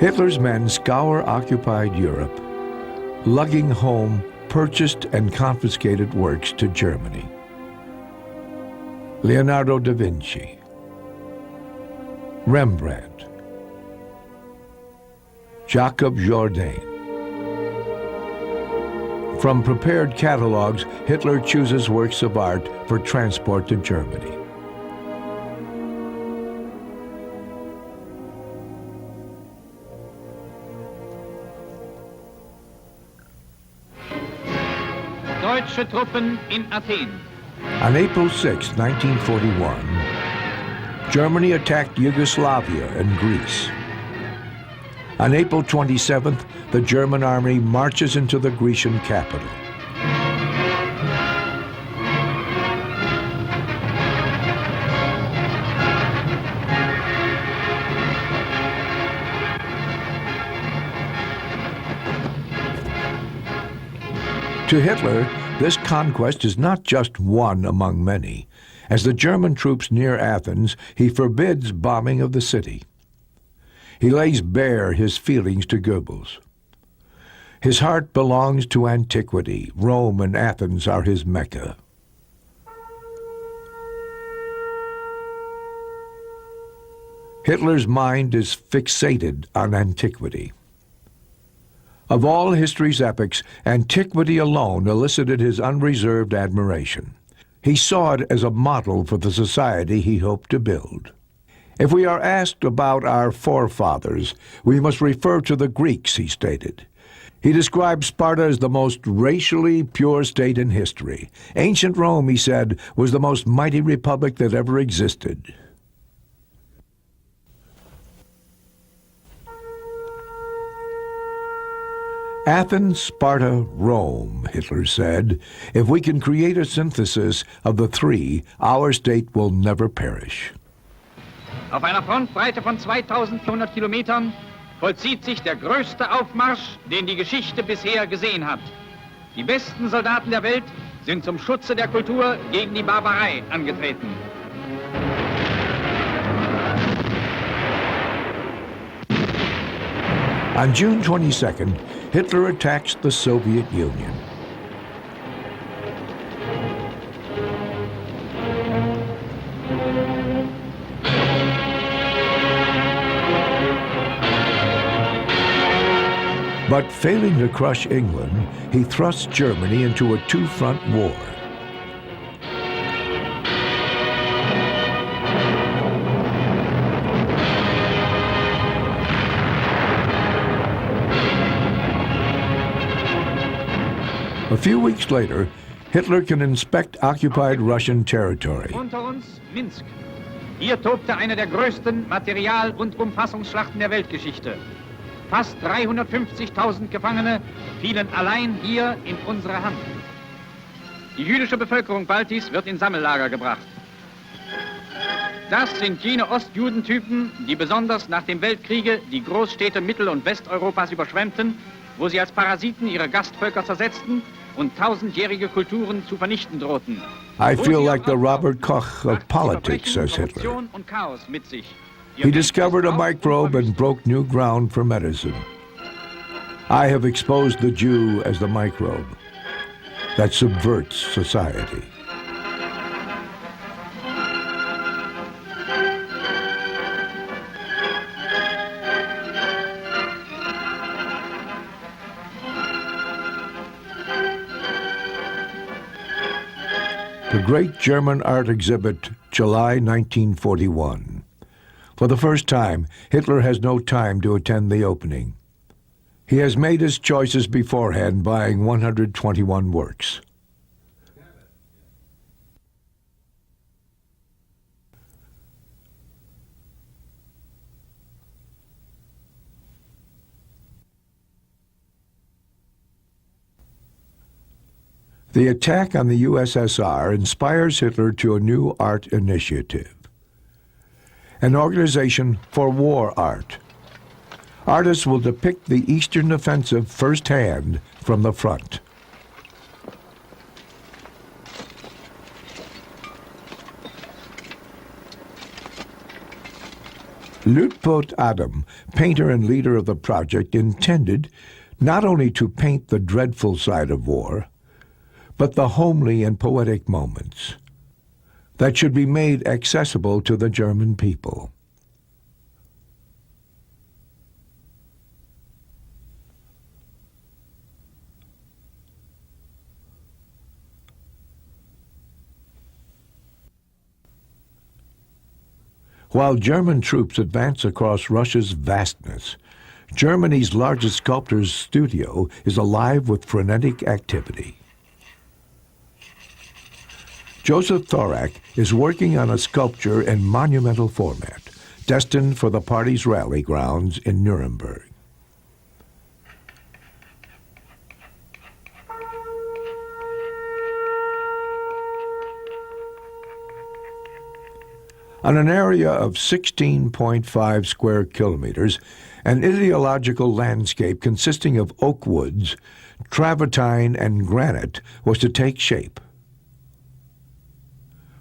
Hitler's men scour occupied Europe, lugging home purchased and confiscated works to Germany. Leonardo da Vinci, Rembrandt, Jacob Jourdain. From prepared catalogs, Hitler chooses works of art for transport to Germany.
Deutsche Truppen in Athen.
On April 6, 1941, Germany attacked Yugoslavia and Greece. On April 27th, the German army marches into the Grecian capital. To Hitler, this conquest is not just one among many. As the German troops near Athens, he forbids bombing of the city. He lays bare his feelings to Goebbels. His heart belongs to antiquity. Rome and Athens are his Mecca. Hitler's mind is fixated on antiquity. Of all history's epochs, antiquity alone elicited his unreserved admiration. He saw it as a model for the society he hoped to build. If we are asked about our forefathers, we must refer to the Greeks, he stated. He described Sparta as the most racially pure state in history. Ancient Rome, he said, was the most mighty republic that ever existed. Athens, Sparta, Rome, Hitler said. If we can create a synthesis of the three, our state will never perish.
Auf einer Frontbreite von 2400 Kilometern vollzieht sich der größte Aufmarsch, den die Geschichte bisher gesehen hat. Die besten Soldaten der Welt sind zum Schutze der Kultur gegen die Barbarei angetreten.
On June 22nd, Hitler attacks the Soviet Union. But failing to crush England, he thrust Germany into a two-front war. A few weeks later, Hitler can inspect occupied Russian territory.
Unter uns Minsk. Hier tobte eine der größten Material- und Umfassungsschlachten der Weltgeschichte. Fast 350.000 Gefangene fielen allein hier in unsere Hand. Die jüdische Bevölkerung Baltis wird in Sammellager gebracht. Das sind jene Ostjudentypen, die besonders nach dem Weltkriege die Großstädte Mittel- und Westeuropas überschwemmten, wo sie als Parasiten ihre Gastvölker zersetzten und tausendjährige Kulturen zu vernichten drohten.
I feel like the Robert Koch of politics, says Hitler. He discovered a microbe and broke new ground for medicine. I have exposed the Jew as the microbe that subverts society. The Great German Art Exhibit, July 1941. For the first time, Hitler has no time to attend the opening. He has made his choices beforehand, buying 121 works. The attack on the USSR inspires Hitler to a new art initiative, an organization for war art. Artists will depict the Eastern Offensive firsthand from the front. Luitpold Adam, painter and leader of the project, intended not only to paint the dreadful side of war, but the homely and poetic moments that should be made accessible to the German people. While German troops advance across Russia's vastness, Germany's largest sculptor's studio is alive with frenetic activity. Joseph Thorak is working on a sculpture in monumental format, destined for the party's rally grounds in Nuremberg. On an area of 16.5 square kilometers, an ideological landscape consisting of oak woods, travertine, and granite was to take shape.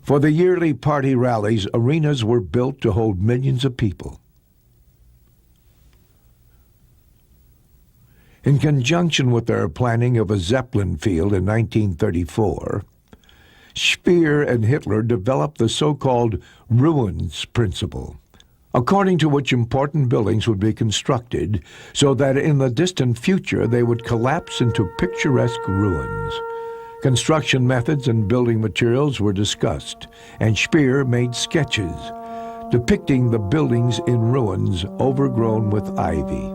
For the yearly party rallies, arenas were built to hold millions of people. In conjunction with their planning of a Zeppelin field in 1934, Speer and Hitler developed the so-called ruins principle, according to which important buildings would be constructed so that in the distant future they would collapse into picturesque ruins. Construction methods and building materials were discussed, and Speer made sketches depicting the buildings in ruins overgrown with ivy.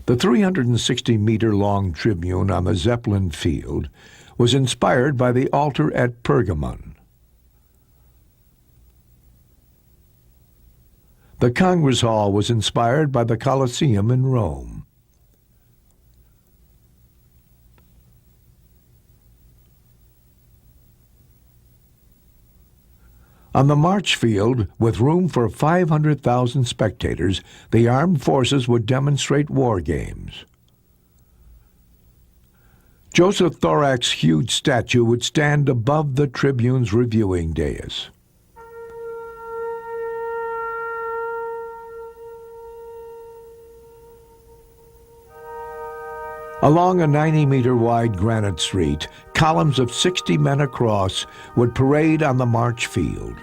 The 360-meter-long tribune on the Zeppelin field was inspired by the altar at Pergamon. The Congress Hall was inspired by the Colosseum in Rome. On the march field, with room for 500,000 spectators, the armed forces would demonstrate war games. Joseph Thorak's huge statue would stand above the tribune's reviewing dais. Along a 90-meter-wide granite street, columns of 60 men across would parade on the march field.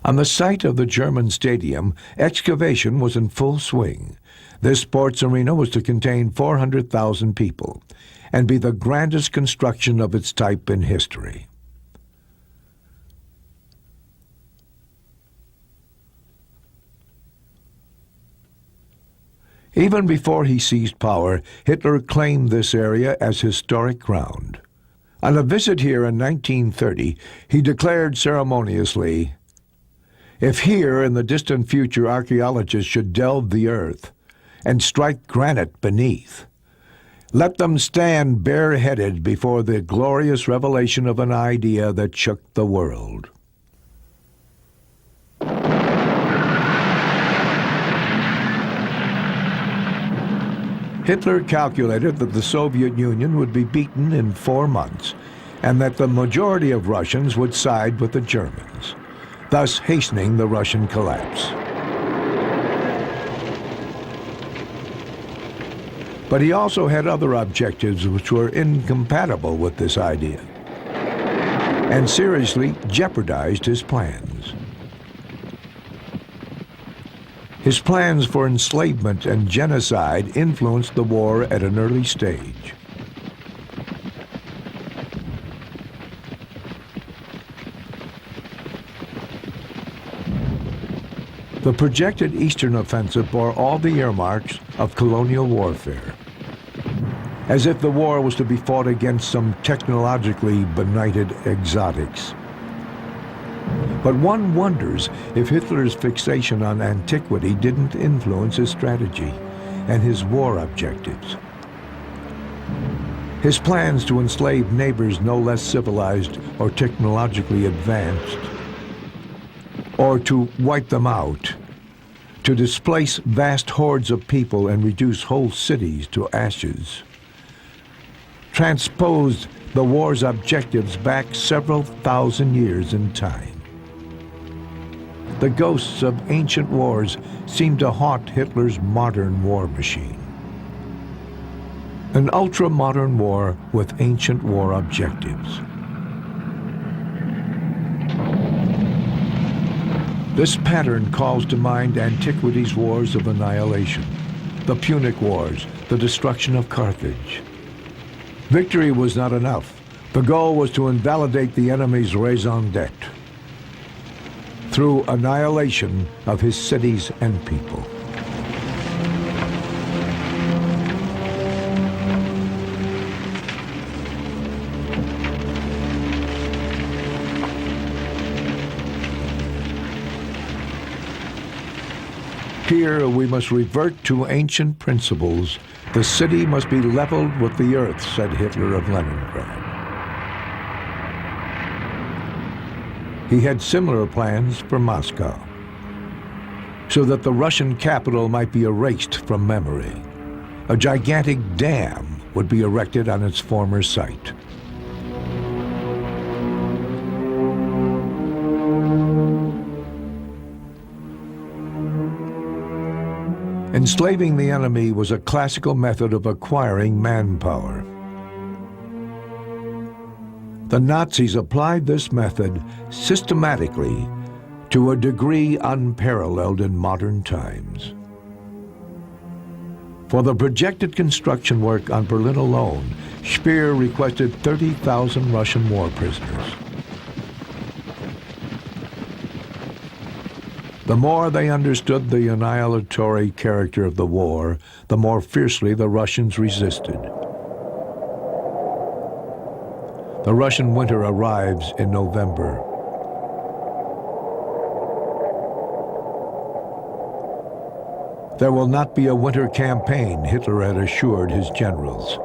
On the site of the German stadium, excavation was in full swing. This sports arena was to contain 400,000 people and be the grandest construction of its type in history. Even before he seized power, Hitler claimed this area as historic ground. On a visit here in 1930, he declared ceremoniously, "If here in the distant future archaeologists should delve the earth and strike granite beneath, let them stand bareheaded before the glorious revelation of an idea that shook the world." Hitler calculated that the Soviet Union would be beaten in 4 months and that the majority of Russians would side with the Germans, thus hastening the Russian collapse. But he also had other objectives which were incompatible with this idea and seriously jeopardized his plans. His plans for enslavement and genocide influenced the war at an early stage. The projected Eastern Offensive bore all the earmarks of colonial warfare, as if the war was to be fought against some technologically benighted exotics. But one wonders if Hitler's fixation on antiquity didn't influence his strategy and his war objectives. His plans to enslave neighbors no less civilized or technologically advanced, or to wipe them out, to displace vast hordes of people and reduce whole cities to ashes, transposed the war's objectives back several thousand years in time. The ghosts of ancient wars seem to haunt Hitler's modern war machine. An ultra-modern war with ancient war objectives. This pattern calls to mind antiquity's wars of annihilation, the Punic Wars, the destruction of Carthage. Victory was not enough. The goal was to invalidate the enemy's raison d'etre through annihilation of his cities and people. Here we must revert to ancient principles. The city must be leveled with the earth, said Hitler of Leningrad. He had similar plans for Moscow, so that the Russian capital might be erased from memory. A gigantic dam would be erected on its former site. Enslaving the enemy was a classical method of acquiring manpower. The Nazis applied this method systematically to a degree unparalleled in modern times. For the projected construction work on Berlin alone, Speer requested 30,000 Russian war prisoners. The more they understood the annihilatory character of the war, the more fiercely the Russians resisted. The Russian winter arrives in November. There will not be a winter campaign, Hitler had assured his generals.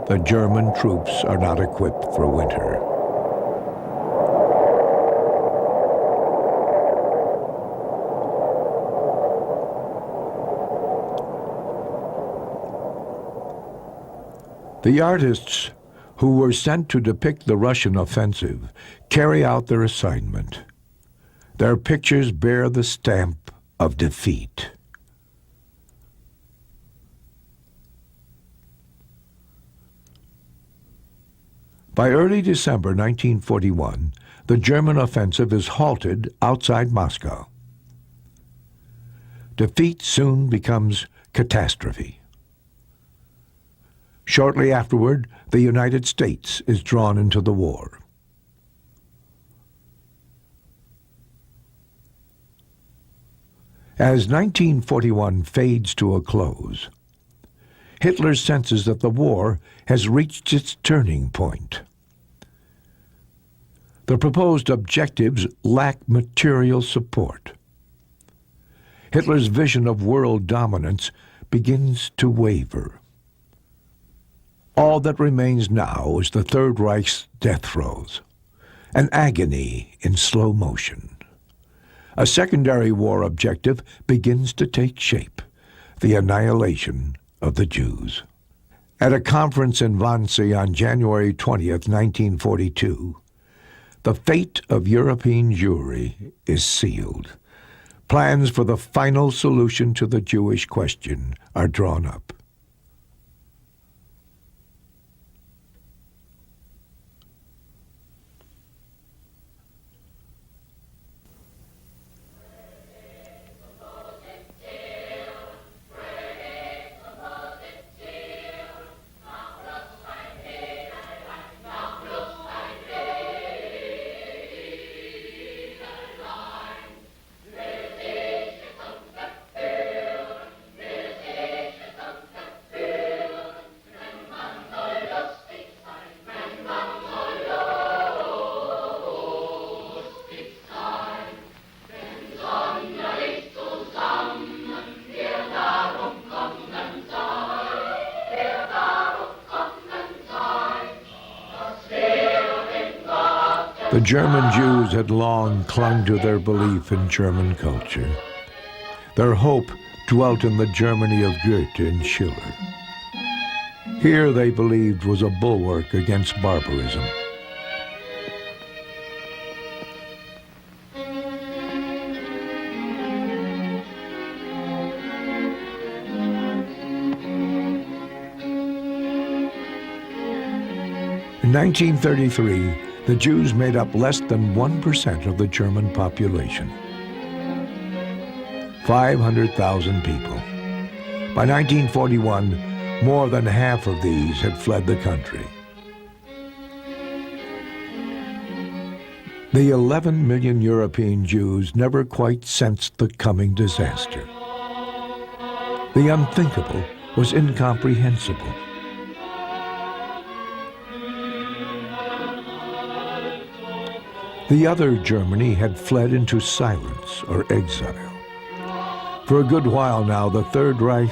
The German troops are not equipped for winter. The artists who were sent to depict the Russian offensive carry out their assignment. Their pictures bear the stamp of defeat. By early December 1941, the German offensive is halted outside Moscow. Defeat soon becomes catastrophe. Shortly afterward, the United States is drawn into the war. As 1941 fades to a close, Hitler senses that the war has reached its turning point. The proposed objectives lack material support. Hitler's vision of world dominance begins to waver. All that remains now is the Third Reich's death throes, an agony in slow motion. A secondary war objective begins to take shape, the annihilation of the Jews. At a conference in Wannsee on January 20th, 1942, the fate of European Jewry is sealed. Plans for the final solution to the Jewish question are drawn up. The German Jews had long clung to their belief in German culture. Their hope dwelt in the Germany of Goethe and Schiller. Here they believed was a bulwark against barbarism. In 1933, the Jews made up less than 1% of the German population. 500,000 people. By 1941, more than half of these had fled the country. The 11 million European Jews never quite sensed the coming disaster. The unthinkable was incomprehensible. The other Germany had fled into silence or exile. For a good while now, the Third Reich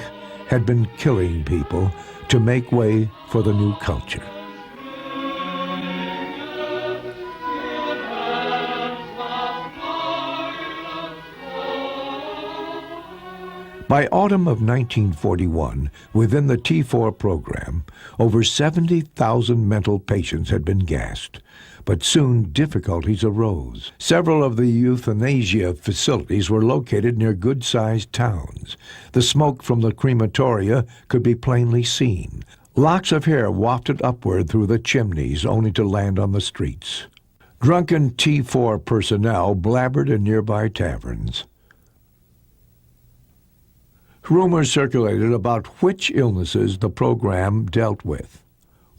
had been killing people to make way for the new culture. By autumn of 1941, within the T4 program, over 70,000 mental patients had been gassed. But soon difficulties arose. Several of the euthanasia facilities were located near good-sized towns. The smoke from the crematoria could be plainly seen. Locks of hair wafted upward through the chimneys only to land on the streets. Drunken T4 personnel blabbered in nearby taverns. Rumors circulated about which illnesses the program dealt with.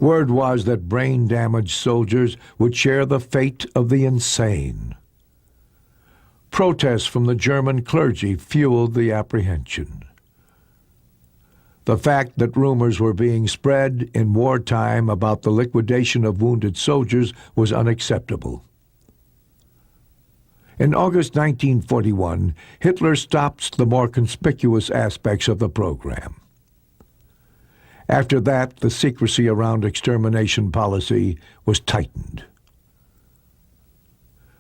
Word was that brain-damaged soldiers would share the fate of the insane. Protests from the German clergy fueled the apprehension. The fact that rumors were being spread in wartime about the liquidation of wounded soldiers was unacceptable. In August 1941, Hitler stopped the more conspicuous aspects of the program. After that, the secrecy around extermination policy was tightened.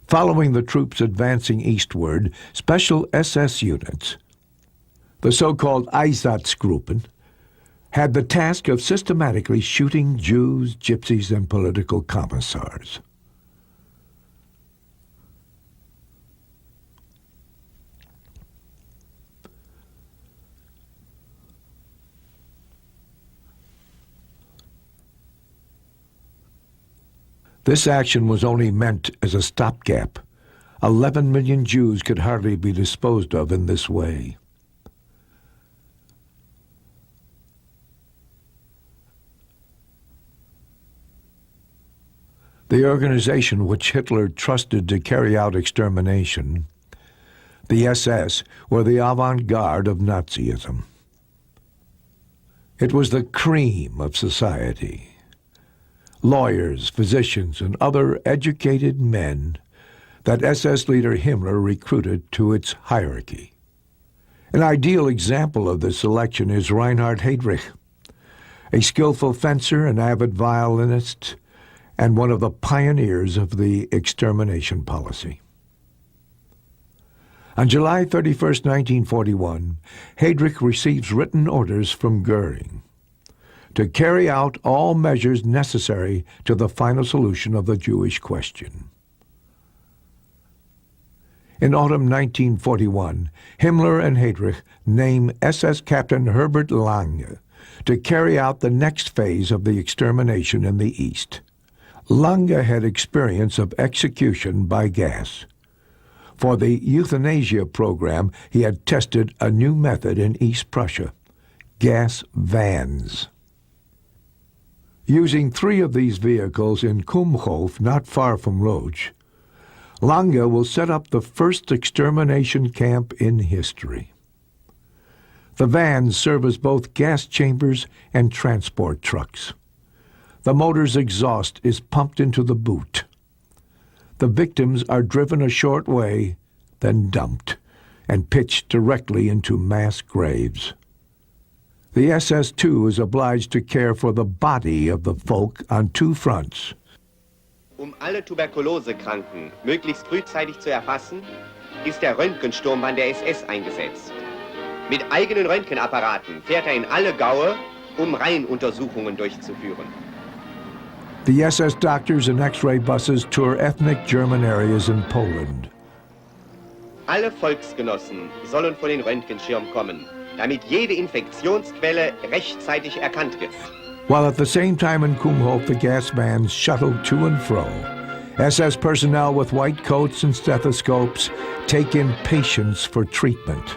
Following the troops advancing eastward, special SS units, the so-called Einsatzgruppen, had the task of systematically shooting Jews, gypsies, and political commissars. This action was only meant as a stopgap. 11 million Jews could hardly be disposed of in this way. The organization which Hitler trusted to carry out extermination, the SS, were the avant-garde of Nazism. It was the cream of society. Lawyers, physicians, and other educated men that SS leader Himmler recruited to its hierarchy. An ideal example of this selection is Reinhard Heydrich, a skillful fencer, an avid violinist, and one of the pioneers of the extermination policy. On July 31, 1941, Heydrich receives written orders from Goering to carry out all measures necessary to the final solution of the Jewish question. In autumn 1941, Himmler and Heydrich name SS Captain Herbert Lange to carry out the next phase of the extermination in the East. Lange had experience of execution by gas. For the euthanasia program, he had tested a new method in East Prussia, gas vans. Using 3 of these vehicles in Kumhof, not far from Reich, Lange will set up the first extermination camp in history. The vans serve as both gas chambers and transport trucks. The motor's exhaust is pumped into the boot. The victims are driven a short way, then dumped, and pitched directly into mass graves. The SS too is obliged to care for the body of the folk on 2 fronts.
Alle Tuberkulosekranken möglichst frühzeitig zu erfassen, ist der Röntgensturmbahn der SS eingesetzt. Mit eigenen Röntgenapparaten fährt in alle Gaue, Reihenuntersuchungen durchzuführen.
The SS doctors and X-ray buses tour ethnic German areas in Poland.
Alle Volksgenossen sollen vor den Röntgenschirm kommen, damit jede Infektionsquelle rechtzeitig erkannt wird.
While at the same time in Kumhof the gas vans shuttled to and fro, SS personnel with white coats and stethoscopes take in patients for treatment.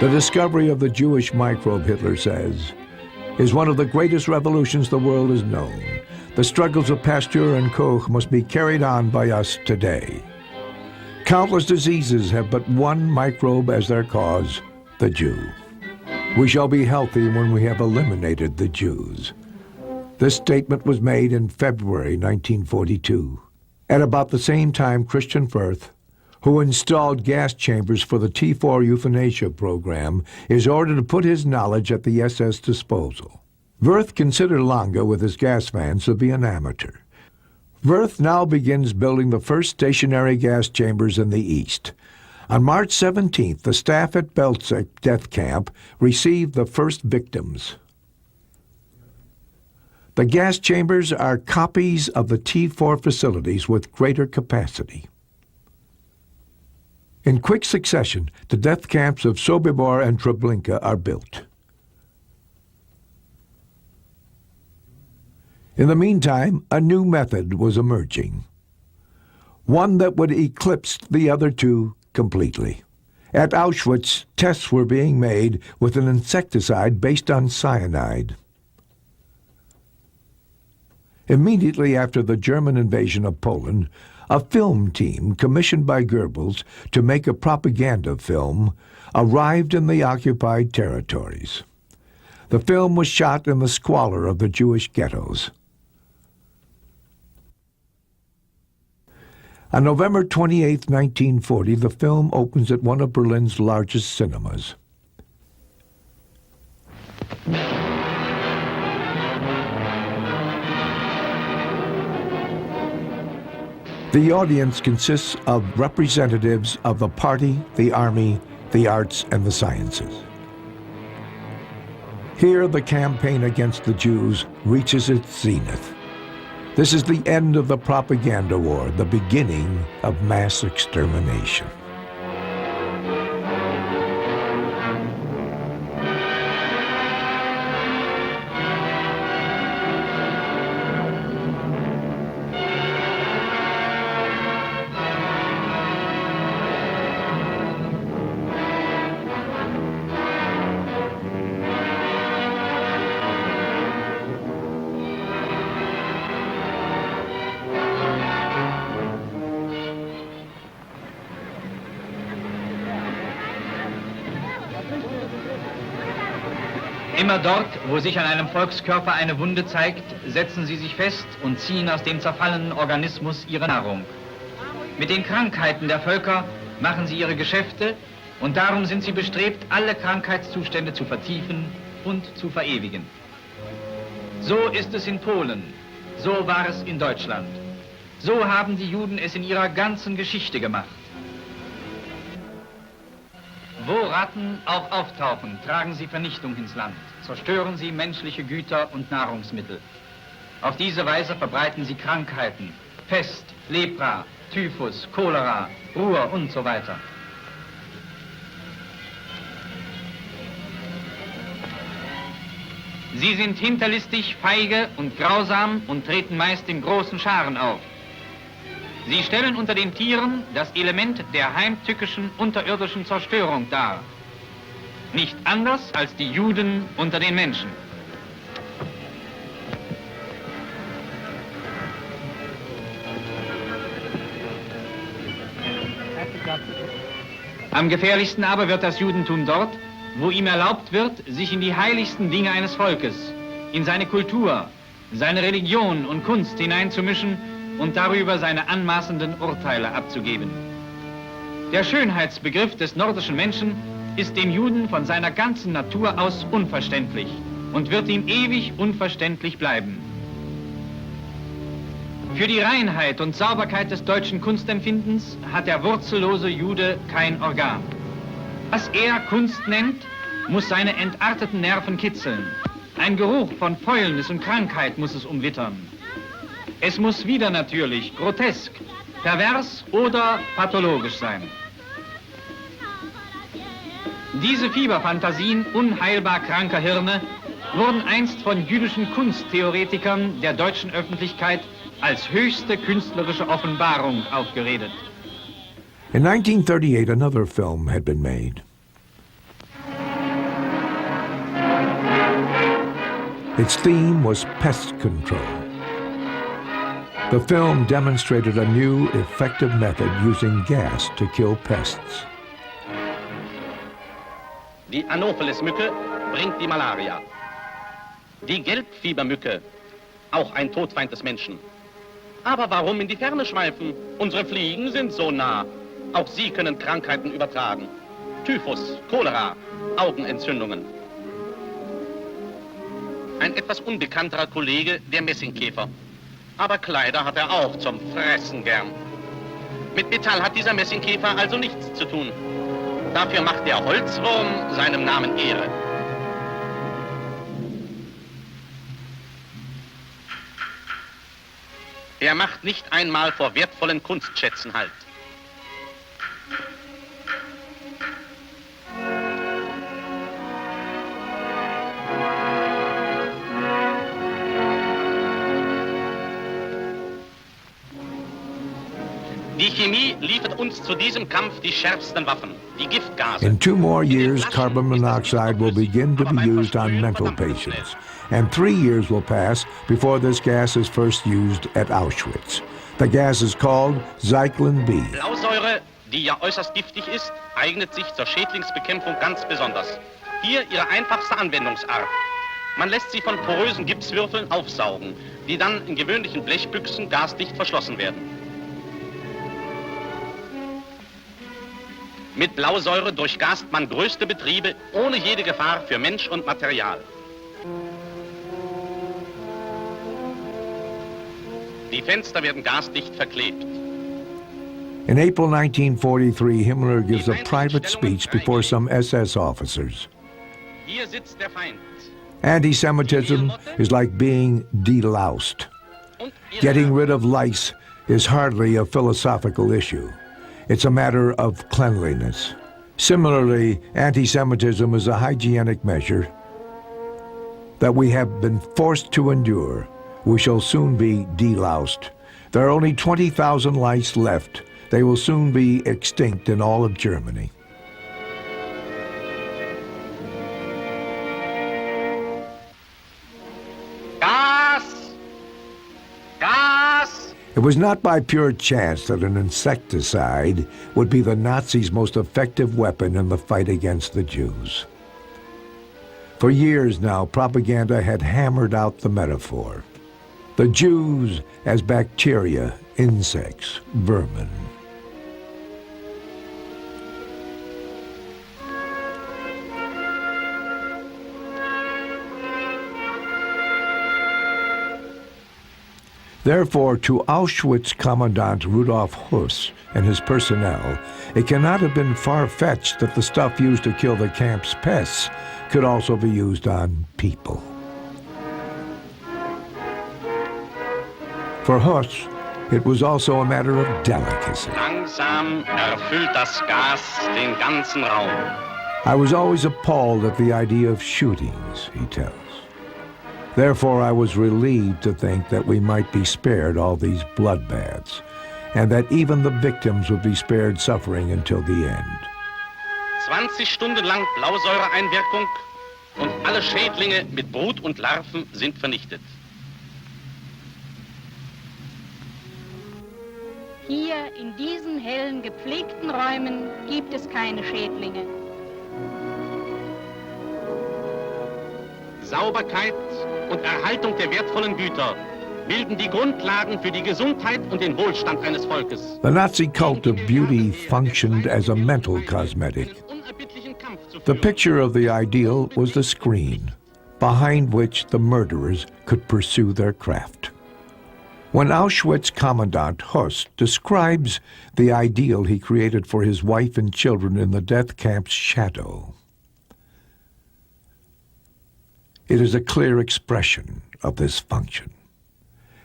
The discovery of the Jewish microbe, Hitler says, is one of the greatest revolutions the world has known. The struggles of Pasteur and Koch must be carried on by us today. Countless diseases have but one microbe as their cause, the Jew. We shall be healthy when we have eliminated the Jews. This statement was made in February 1942. At about the same time, Christian Firth, who installed gas chambers for the T4 euthanasia program, is ordered to put his knowledge at the SS disposal. Wirth considered Lange with his gas vans to be an amateur. Wirth now begins building the first stationary gas chambers in the East. On March 17th, the staff at Belzec death camp received the first victims. The gas chambers are copies of the T4 facilities with greater capacity. In quick succession, the death camps of Sobibor and Treblinka are built. In the meantime, a new method was emerging, one that would eclipse the other 2 completely. At Auschwitz, tests were being made with an insecticide based on cyanide. Immediately after the German invasion of Poland, a film team commissioned by Goebbels to make a propaganda film arrived in the occupied territories. The film was shot in the squalor of the Jewish ghettos. On November 28, 1940, the film opens at one of Berlin's largest cinemas. The audience consists of representatives of the party, the army, the arts and the sciences. Here, the campaign against the Jews reaches its zenith. This is the end of the propaganda war, the beginning of mass extermination.
Immer dort, wo sich an einem Volkskörper eine Wunde zeigt, setzen sie sich fest und ziehen aus dem zerfallenen Organismus ihre Nahrung. Mit den Krankheiten der Völker machen sie ihre Geschäfte und darum sind sie bestrebt, alle Krankheitszustände zu vertiefen und zu verewigen. So ist es in Polen, so war es in Deutschland. So haben die Juden es in ihrer ganzen Geschichte gemacht. Wo Ratten auch auftauchen, tragen sie Vernichtung ins Land, zerstören sie menschliche Güter und Nahrungsmittel. Auf diese Weise verbreiten sie Krankheiten, Pest, Lepra, Typhus, Cholera, Ruhr und so weiter. Sie sind hinterlistig, feige und grausam und treten meist in großen Scharen auf. Sie stellen unter den Tieren das Element der heimtückischen unterirdischen Zerstörung dar. Nicht anders als die Juden unter den Menschen. Am gefährlichsten aber wird das Judentum dort, wo ihm erlaubt wird, sich in die heiligsten Dinge eines Volkes, in seine Kultur, seine Religion und Kunst hineinzumischen und darüber seine anmaßenden Urteile abzugeben. Der Schönheitsbegriff des nordischen Menschen ist dem Juden von seiner ganzen Natur aus unverständlich und wird ihm ewig unverständlich bleiben. Für die Reinheit und Sauberkeit des deutschen Kunstempfindens hat der wurzellose Jude kein Organ. Was er Kunst nennt, muss seine entarteten Nerven kitzeln. Ein Geruch von Fäulnis und Krankheit muss es umwittern. Es muss wieder natürlich, grotesk, pervers oder pathologisch sein. Diese Fieberfantasien unheilbar kranker Hirne wurden einst von jüdischen Kunsttheoretikern der deutschen Öffentlichkeit als höchste künstlerische Offenbarung aufgeredet.
In 1938, another film had been made. Its theme was pest control. The film demonstrated a new, effective method using gas to kill pests.
Die Anopheles-Mücke bringt die Malaria. Die Gelbfiebermücke, auch ein Todfeind des Menschen. Aber warum in die Ferne schweifen? Unsere Fliegen sind so nah. Auch sie können Krankheiten übertragen. Typhus, Cholera, Augenentzündungen. Ein etwas unbekannterer Kollege, der Messingkäfer. Aber Kleider hat er auch zum Fressen gern. Mit Metall hat dieser Messingkäfer also nichts zu tun. Dafür macht der Holzwurm seinem Namen Ehre. Er macht nicht einmal vor wertvollen Kunstschätzen Halt. Die Chemie liefert uns zu diesem Kampf die schärfsten Waffen, die Giftgase.
In 2 more years, carbon monoxide will begin to be used on mental patients, and 3 years will pass before this gas is first used at Auschwitz. The gas is called Zyklon B.
Blausäure, die ja äußerst giftig ist, eignet sich zur Schädlingsbekämpfung ganz besonders. Hier ihre einfachste Anwendungsart. Man lässt sie von porösen Gipswürfeln aufsaugen, die dann in gewöhnlichen Blechbüchsen gasdicht verschlossen werden. Mit Blausäure durchgast man größte Betriebe ohne jede Gefahr für Mensch und Material. Die Fenster werden gasdicht verklebt.
In April 1943, Himmler gives a private speech before some SS officers.
Hier sitzt der Feind.
Anti-Semitism is like being deloused. Getting rid of lice is hardly a philosophical issue. It's a matter of cleanliness. Similarly, anti-Semitism is a hygienic measure that we have been forced to endure. We shall soon be deloused. There are only 20,000 lice left. They will soon be extinct in all of Germany.
Gas! Gas!
It was not by pure chance that an insecticide would be the Nazis' most effective weapon in the fight against the Jews. For years now, propaganda had hammered out the metaphor. The Jews as bacteria, insects, vermin. Therefore, to Auschwitz Commandant Rudolf Höss and his personnel, it cannot have been far-fetched that the stuff used to kill the camp's pests could also be used on people. For Höss, it was also a matter of delicacy.
Langsam erfüllt das Gas den ganzen Raum.
I was always appalled at the idea of shootings, he tells. Therefore, I was relieved to think that we might be spared all these bloodbaths, and that even the victims would be spared suffering until the end.
20 Stunden lang Blausäureeinwirkung und alle Schädlinge mit Brut und Larven sind vernichtet.
Hier in diesen hellen, gepflegten Räumen gibt es keine Schädlinge.
Sauberkeit und Erhaltung der wertvollen Güter bilden die Grundlagen für die Gesundheit und den Wohlstand eines Volkes.
The Nazi cult of beauty functioned as a mental cosmetic. The picture of the ideal was the screen, behind which the murderers could pursue their craft. When Auschwitz Commandant Höss describes the ideal he created for his wife and children in the death camp's shadow, it is a clear expression of this function.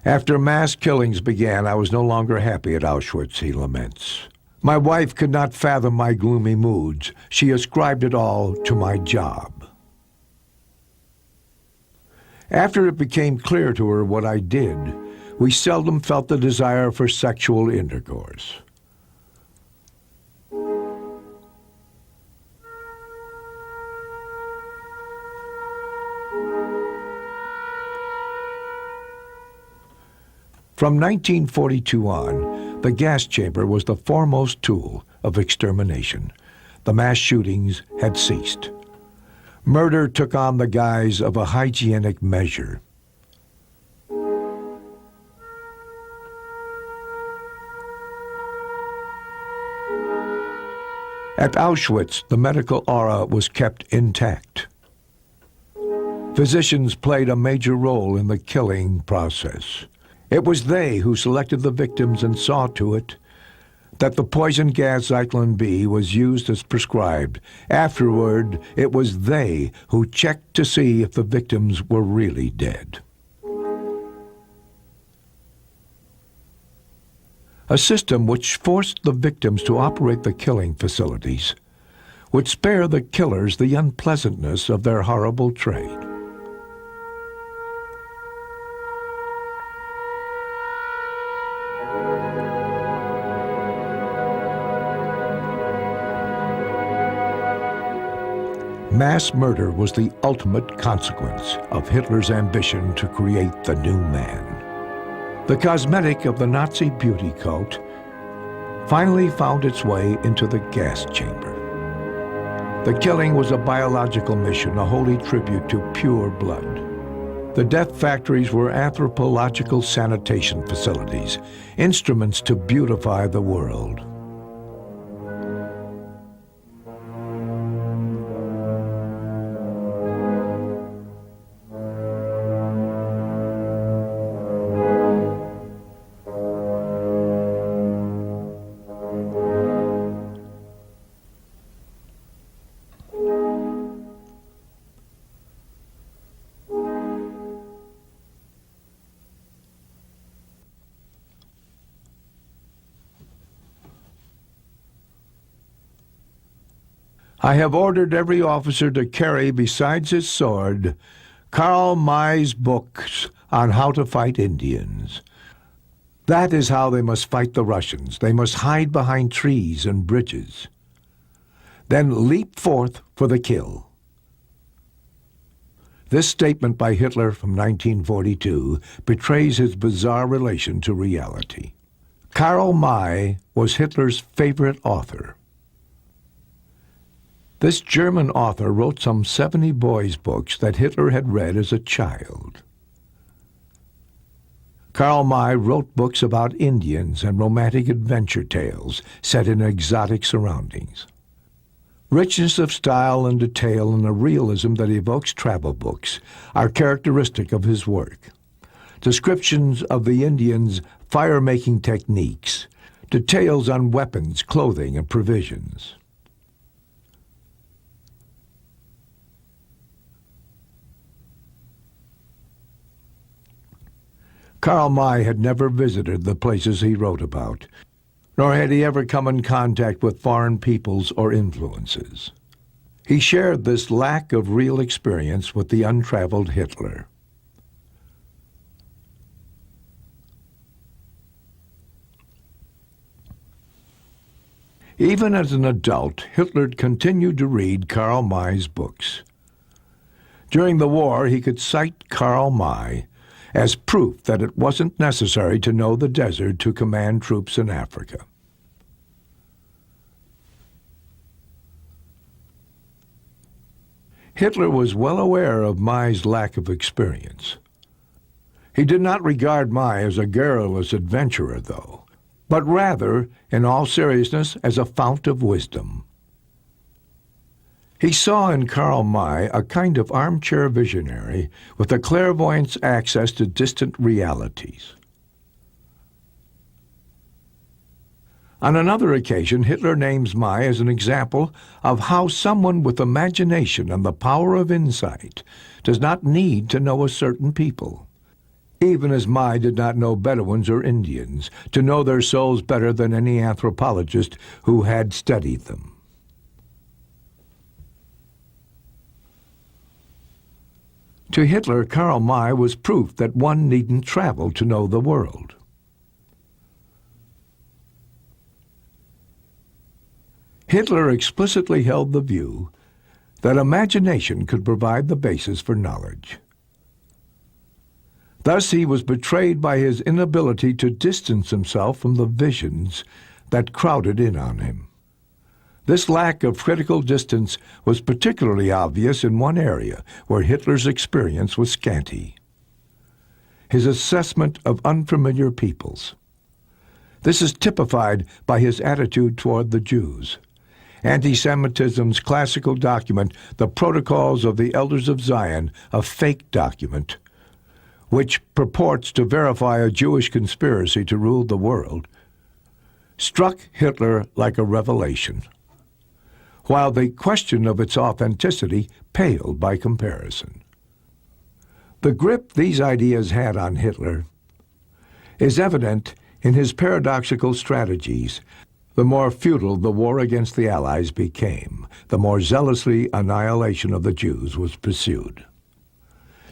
After mass killings began, I was no longer happy at Auschwitz, he laments. My wife could not fathom my gloomy moods. She ascribed it all to my job. After it became clear to her what I did, we seldom felt the desire for sexual intercourse. From 1942 on, the gas chamber was the foremost tool of extermination. The mass shootings had ceased. Murder took on the guise of a hygienic measure. At Auschwitz, the medical aura was kept intact. Physicians played a major role in the killing process. It was they who selected the victims and saw to it that the poison gas Zyklon B was used as prescribed. Afterward, it was they who checked to see if the victims were really dead. A system which forced the victims to operate the killing facilities would spare the killers the unpleasantness of their horrible trade. Mass murder was the ultimate consequence of Hitler's ambition to create the new man. The cosmetic of the Nazi beauty cult finally found its way into the gas chamber. The killing was a biological mission, a holy tribute to pure blood. The death factories were anthropological sanitation facilities, instruments to beautify the world. I have ordered every officer to carry, besides his sword, Karl May's books on how to fight Indians. That is how they must fight the Russians. They must hide behind trees and bridges, then leap forth for the kill. This statement by Hitler from 1942 betrays his bizarre relation to reality. Karl May was Hitler's favorite author. This German author wrote some 70 boys' books that Hitler had read as a child. Karl May wrote books about Indians and romantic adventure tales set in exotic surroundings. Richness of style and detail and a realism that evokes travel books are characteristic of his work. Descriptions of the Indians' fire-making techniques, details on weapons, clothing, and provisions. Karl May had never visited the places he wrote about, nor had he ever come in contact with foreign peoples or influences. He shared this lack of real experience with the untraveled Hitler. Even as an adult, Hitler continued to read Karl May's books. During the war, he could cite Karl May as proof that it wasn't necessary to know the desert to command troops in Africa. Hitler was well aware of May's lack of experience. He did not regard May as a garrulous adventurer, though, but rather, in all seriousness, as a fount of wisdom. He saw in Karl May a kind of armchair visionary with a clairvoyant's access to distant realities. On another occasion, Hitler names May as an example of how someone with imagination and the power of insight does not need to know a certain people, even as May did not know Bedouins or Indians, to know their souls better than any anthropologist who had studied them. To Hitler, Karl May was proof that one needn't travel to know the world. Hitler explicitly held the view that imagination could provide the basis for knowledge. Thus he was betrayed by his inability to distance himself from the visions that crowded in on him. This lack of critical distance was particularly obvious in one area where Hitler's experience was scanty: his assessment of unfamiliar peoples. This is typified by his attitude toward the Jews. Anti-Semitism's classical document, The Protocols of the Elders of Zion, a fake document, which purports to verify a Jewish conspiracy to rule the world, struck Hitler like a revelation, while the question of its authenticity paled by comparison. The grip these ideas had on Hitler is evident in his paradoxical strategies. The more futile the war against the Allies became, the more zealously annihilation of the Jews was pursued.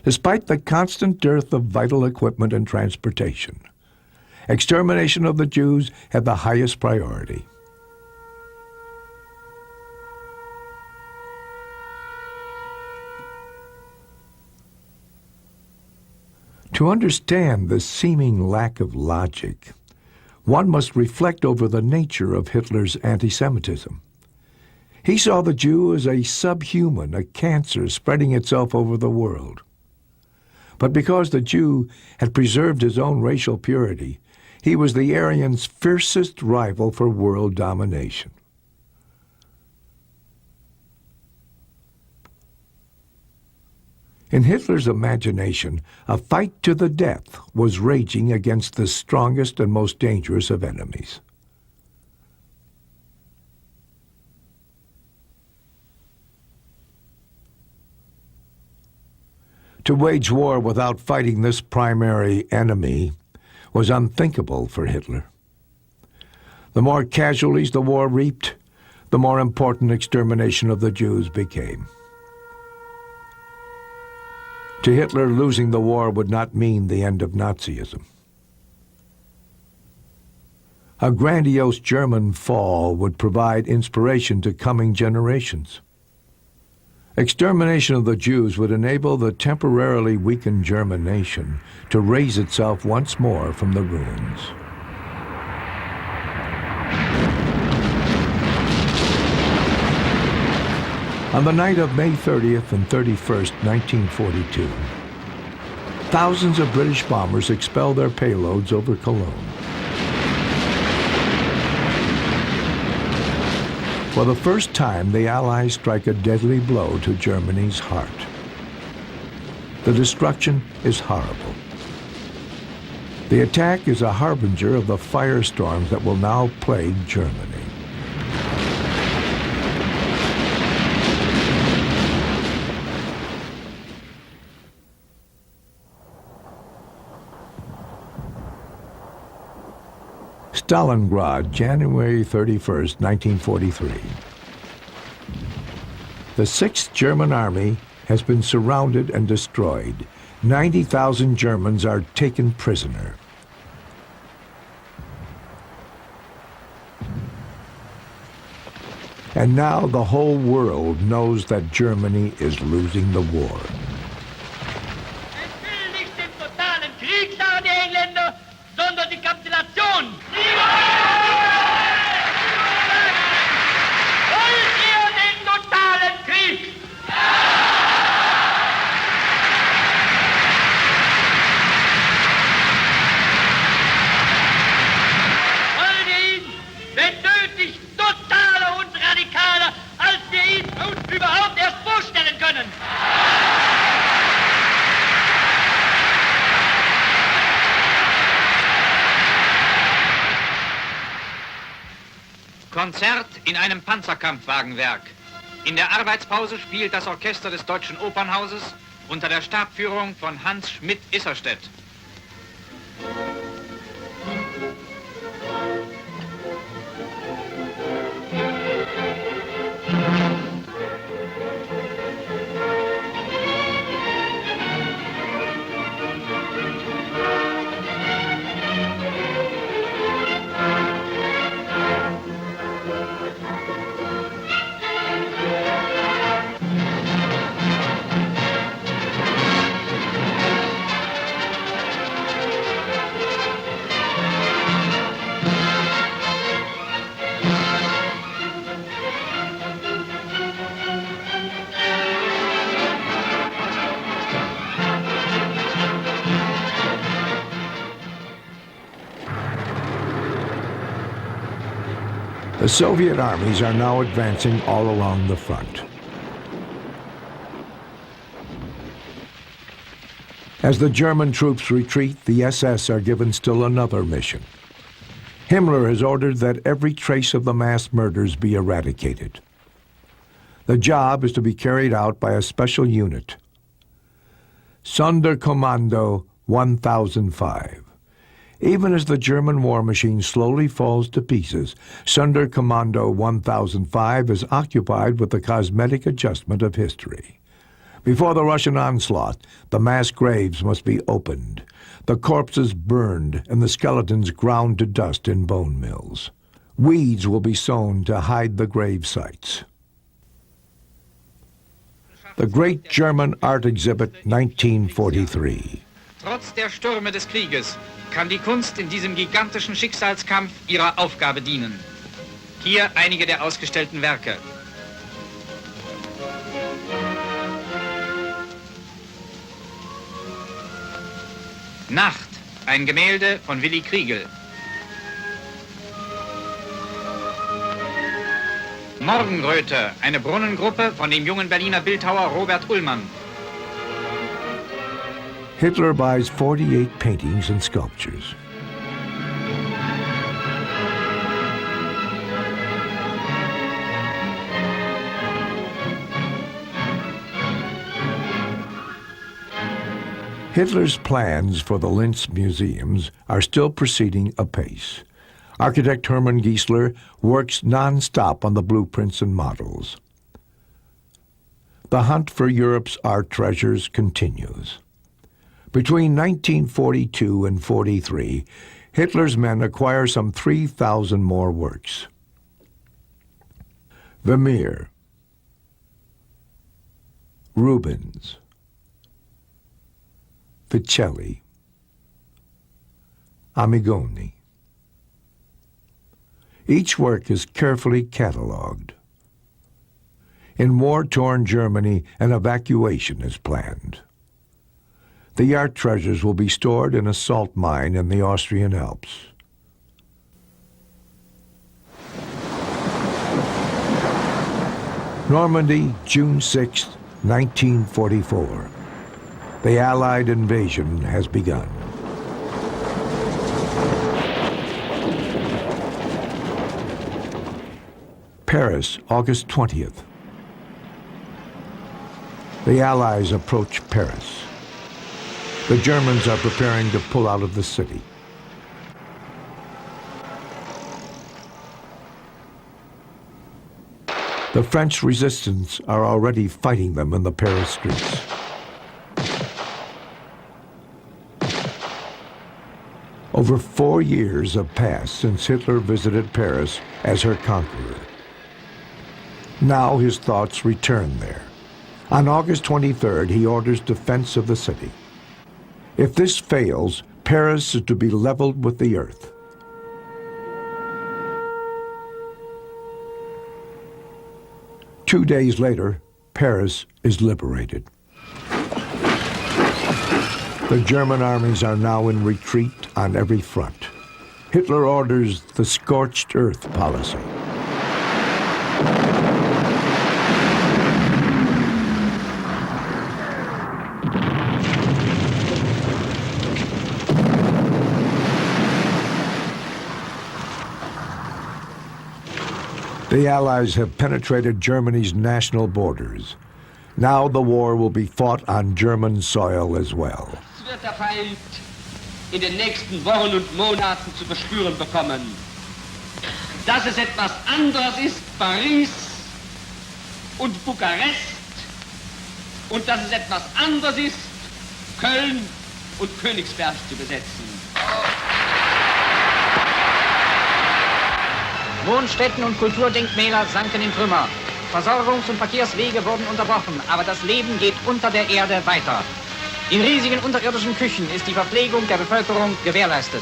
Despite the constant dearth of vital equipment and transportation, extermination of the Jews had the highest priority. To understand this seeming lack of logic, one must reflect over the nature of Hitler's anti-Semitism. He saw the Jew as a subhuman, a cancer spreading itself over the world. But because the Jew had preserved his own racial purity, he was the Aryan's fiercest rival for world domination. In Hitler's imagination, a fight to the death was raging against the strongest and most dangerous of enemies. To wage war without fighting this primary enemy was unthinkable for Hitler. The more casualties the war reaped, the more important extermination of the Jews became. To Hitler, losing the war would not mean the end of Nazism. A grandiose German fall would provide inspiration to coming generations. Extermination of the Jews would enable the temporarily weakened German nation to raise itself once more from the ruins. On the night of May 30th and 31st, 1942, thousands of British bombers expelled their payloads over Cologne. For the first time, the Allies strike a deadly blow to Germany's heart. The destruction is horrible. The attack is a harbinger of the firestorms that will now plague Germany. Stalingrad, January 31st, 1943. The 6th German Army has been surrounded and destroyed. 90,000 Germans are taken prisoner. And now the whole world knows that Germany is losing the war.
Konzert in einem Panzerkampfwagenwerk. In der Arbeitspause spielt das Orchester des Deutschen Opernhauses unter der Stabführung von Hans Schmidt-Isserstedt. The Soviet armies are now advancing all along the front. As the German troops retreat, the SS are given still another mission. Himmler has ordered that every trace of the mass murders be eradicated. The job is to be carried out by a special unit, Sonderkommando 1005. Even as the German war machine slowly falls to pieces, Sonderkommando 1005 is occupied with the cosmetic adjustment of history. Before the Russian onslaught, the mass graves must be opened, the corpses burned, and the skeletons ground to dust in bone mills. Weeds will be sown to hide the grave sites. The Great German Art Exhibit 1943. Trotz der Stürme des Krieges kann die Kunst in diesem gigantischen Schicksalskampf ihrer Aufgabe dienen. Hier einige der ausgestellten Werke. Nacht, ein Gemälde von Willi Kriegel. Morgenröte, eine Brunnengruppe von dem jungen Berliner Bildhauer Robert Ullmann.
Hitler buys 48 paintings and sculptures. Hitler's plans for the Linz museums are still proceeding apace. Architect Hermann Giesler works non-stop on the blueprints and models. The hunt for Europe's art treasures continues. Between 1942 and 43, Hitler's men acquire some 3,000 more works. Vermeer, Rubens, Vicelli, Amigoni. Each work is carefully catalogued. In war-torn Germany, an evacuation is planned. The art treasures will be stored in a salt mine in the Austrian Alps. Normandy, June 6, 1944. The Allied invasion has begun. Paris, August 20th. The Allies approach Paris. The Germans are preparing to pull out of the city. The French resistance are already fighting them in the Paris streets. Over 4 years have passed since Hitler visited Paris as her conqueror. Now his thoughts return there. On August 23rd, he orders defense of the city. If this fails, Paris is to be leveled with the earth. Two days later, Paris is liberated. The German armies are now in retreat on every front. Hitler orders the scorched earth policy. The Allies have penetrated Germany's national borders. Now the war will be fought on German soil as well.
Es wird der Feind in den nächsten Wochen und Monaten zu verspüren bekommen. Dass es etwas anderes ist, Paris und Bukarest, und dass es etwas anderes ist, Köln und Königsberg zu besetzen.
Wohnstätten und Kulturdenkmäler sanken in Trümmer. Versorgungs- und Verkehrswege wurden unterbrochen, aber das Leben geht unter der Erde weiter. In riesigen unterirdischen Küchen ist die Verpflegung der Bevölkerung gewährleistet.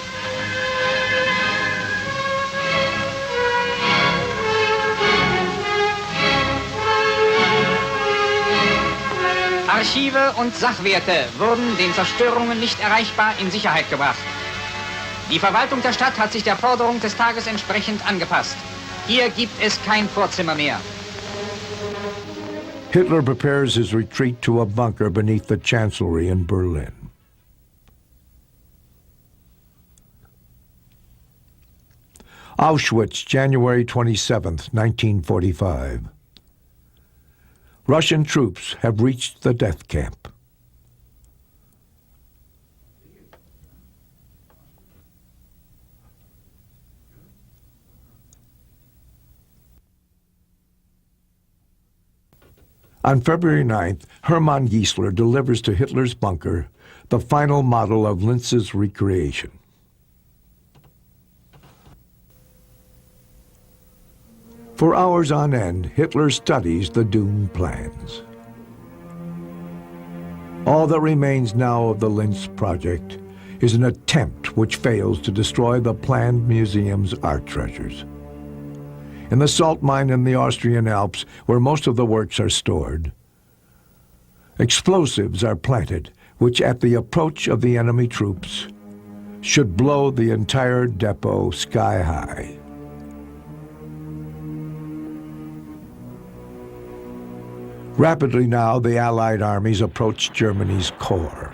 Archive und Sachwerte wurden den Zerstörungen nicht erreichbar in Sicherheit gebracht. Die Verwaltung der Stadt hat sich der Forderung des Tages entsprechend angepasst. Hier gibt es kein Vorzimmer mehr.
Hitler prepares his retreat to a bunker beneath the Chancellery in Berlin. Auschwitz, January 27th, 1945. Russian troops have reached the death camp. On February 9th, Hermann Giesler delivers to Hitler's bunker the final model of Linz's recreation. For hours on end, Hitler studies the doomed plans. All that remains now of the Linz project is an attempt which fails to destroy the planned museum's art treasures. In the salt mine in the Austrian Alps, where most of the works are stored, explosives are planted, which at the approach of the enemy troops should blow the entire depot sky high. Rapidly now, the Allied armies approach Germany's core.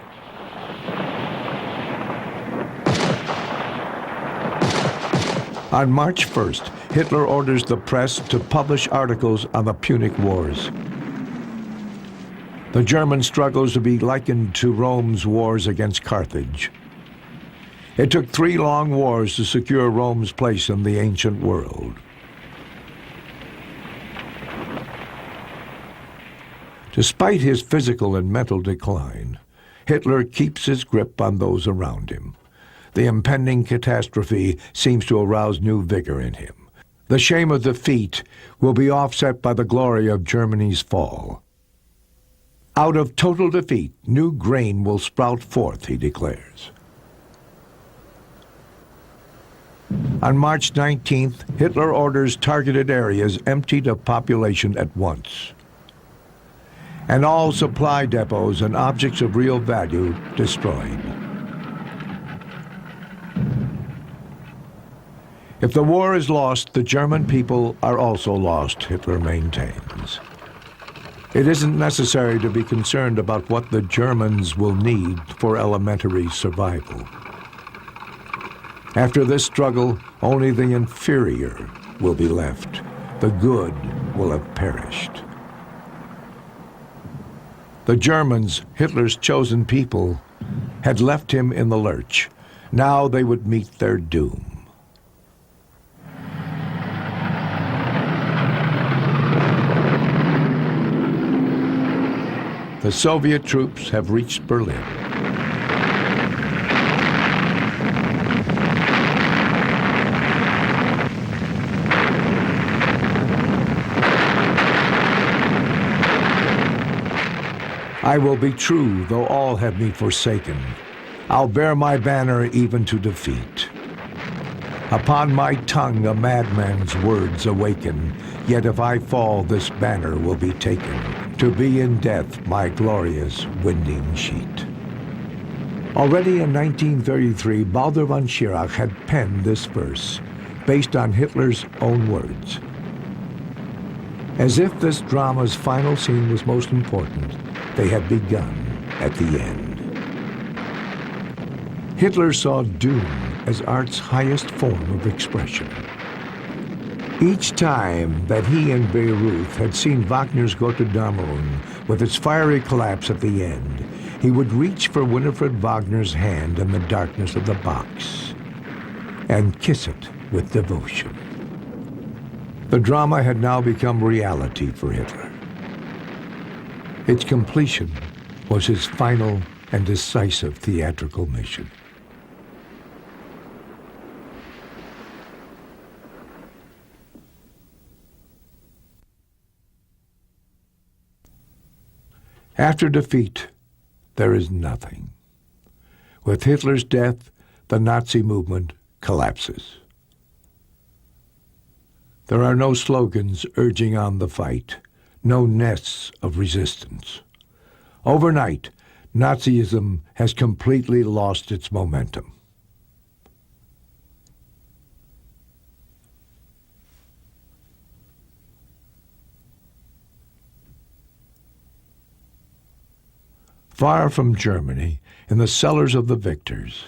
On March 1st, Hitler orders the press to publish articles on the Punic Wars. The German struggles to be likened to Rome's wars against Carthage. It took 3 long wars to secure Rome's place in the ancient world. Despite his physical and mental decline, Hitler keeps his grip on those around him. The impending catastrophe seems to arouse new vigor in him. The shame of defeat will be offset by the glory of Germany's fall. Out of total defeat, new grain will sprout forth, he declares. On March 19th, Hitler orders targeted areas emptied of population at once, and all supply depots and objects of real value destroyed. If the war is lost, the German people are also lost, Hitler maintains. It isn't necessary to be concerned about what the Germans will need for elementary survival. After this struggle, only the inferior will be left. The good will have perished. The Germans, Hitler's chosen people, had left him in the lurch. Now they would meet their doom. The Soviet troops have reached Berlin. I will be true, though all have me forsaken. I'll bear my banner even to defeat. Upon my tongue a madman's words awaken, yet if I fall, this banner will be taken, to be in death my glorious winding sheet. Already in 1933, Baldur von Schirach had penned this verse, based on Hitler's own words. As if this drama's final scene was most important, they had begun at the end. Hitler saw doom as art's highest form of expression. Each time that he in Bayreuth had seen Wagner's Götterdämmerung with its fiery collapse at the end, he would reach for Winifred Wagner's hand in the darkness of the box and kiss it with devotion. The drama had now become reality for Hitler. Its completion was his final and decisive theatrical mission. After defeat, there is nothing. With Hitler's death, the Nazi movement collapses. There are no slogans urging on the fight, no nests of resistance. Overnight, Nazism has completely lost its momentum. Far from Germany, in the cellars of the victors,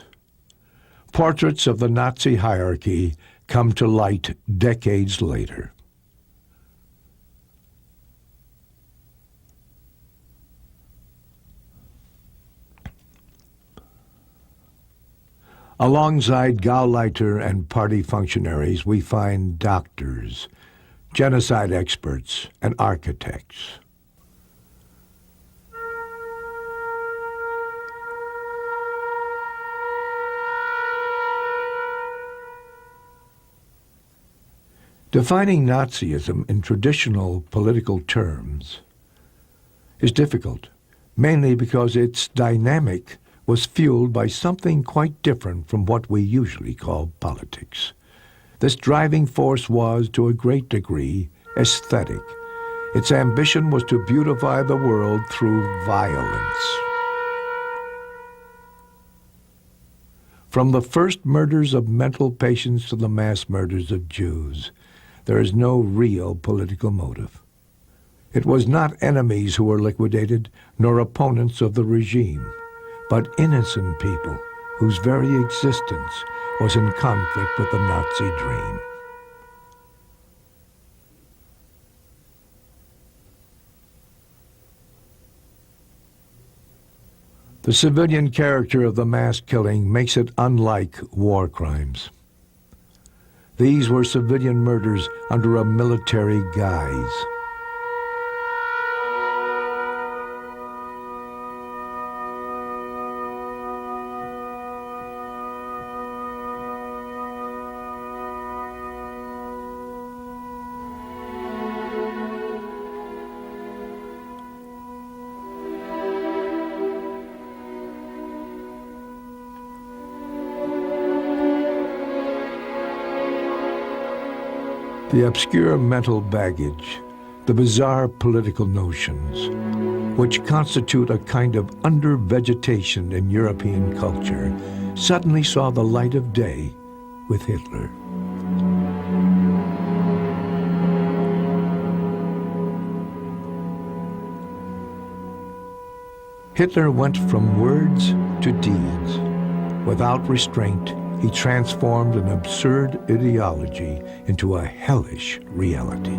portraits of the Nazi hierarchy come to light decades later. Alongside Gauleiter and party functionaries, we find doctors, genocide experts, and architects. Defining Nazism in traditional political terms is difficult, mainly because its dynamic was fueled by something quite different from what we usually call politics. This driving force was, to a great degree, aesthetic. Its ambition was to beautify the world through violence. From the first murders of mental patients to the mass murders of Jews, there is no real political motive. It was not enemies who were liquidated, nor opponents of the regime, but innocent people whose very existence was in conflict with the Nazi dream. The civilian character of the mass killing makes it unlike war crimes. These were civilian murders under a military guise. The obscure mental baggage, the bizarre political notions, which constitute a kind of under-vegetation in European culture, suddenly saw the light of day with Hitler. Hitler went from words to deeds. Without restraint, he transformed an absurd ideology into a hellish reality.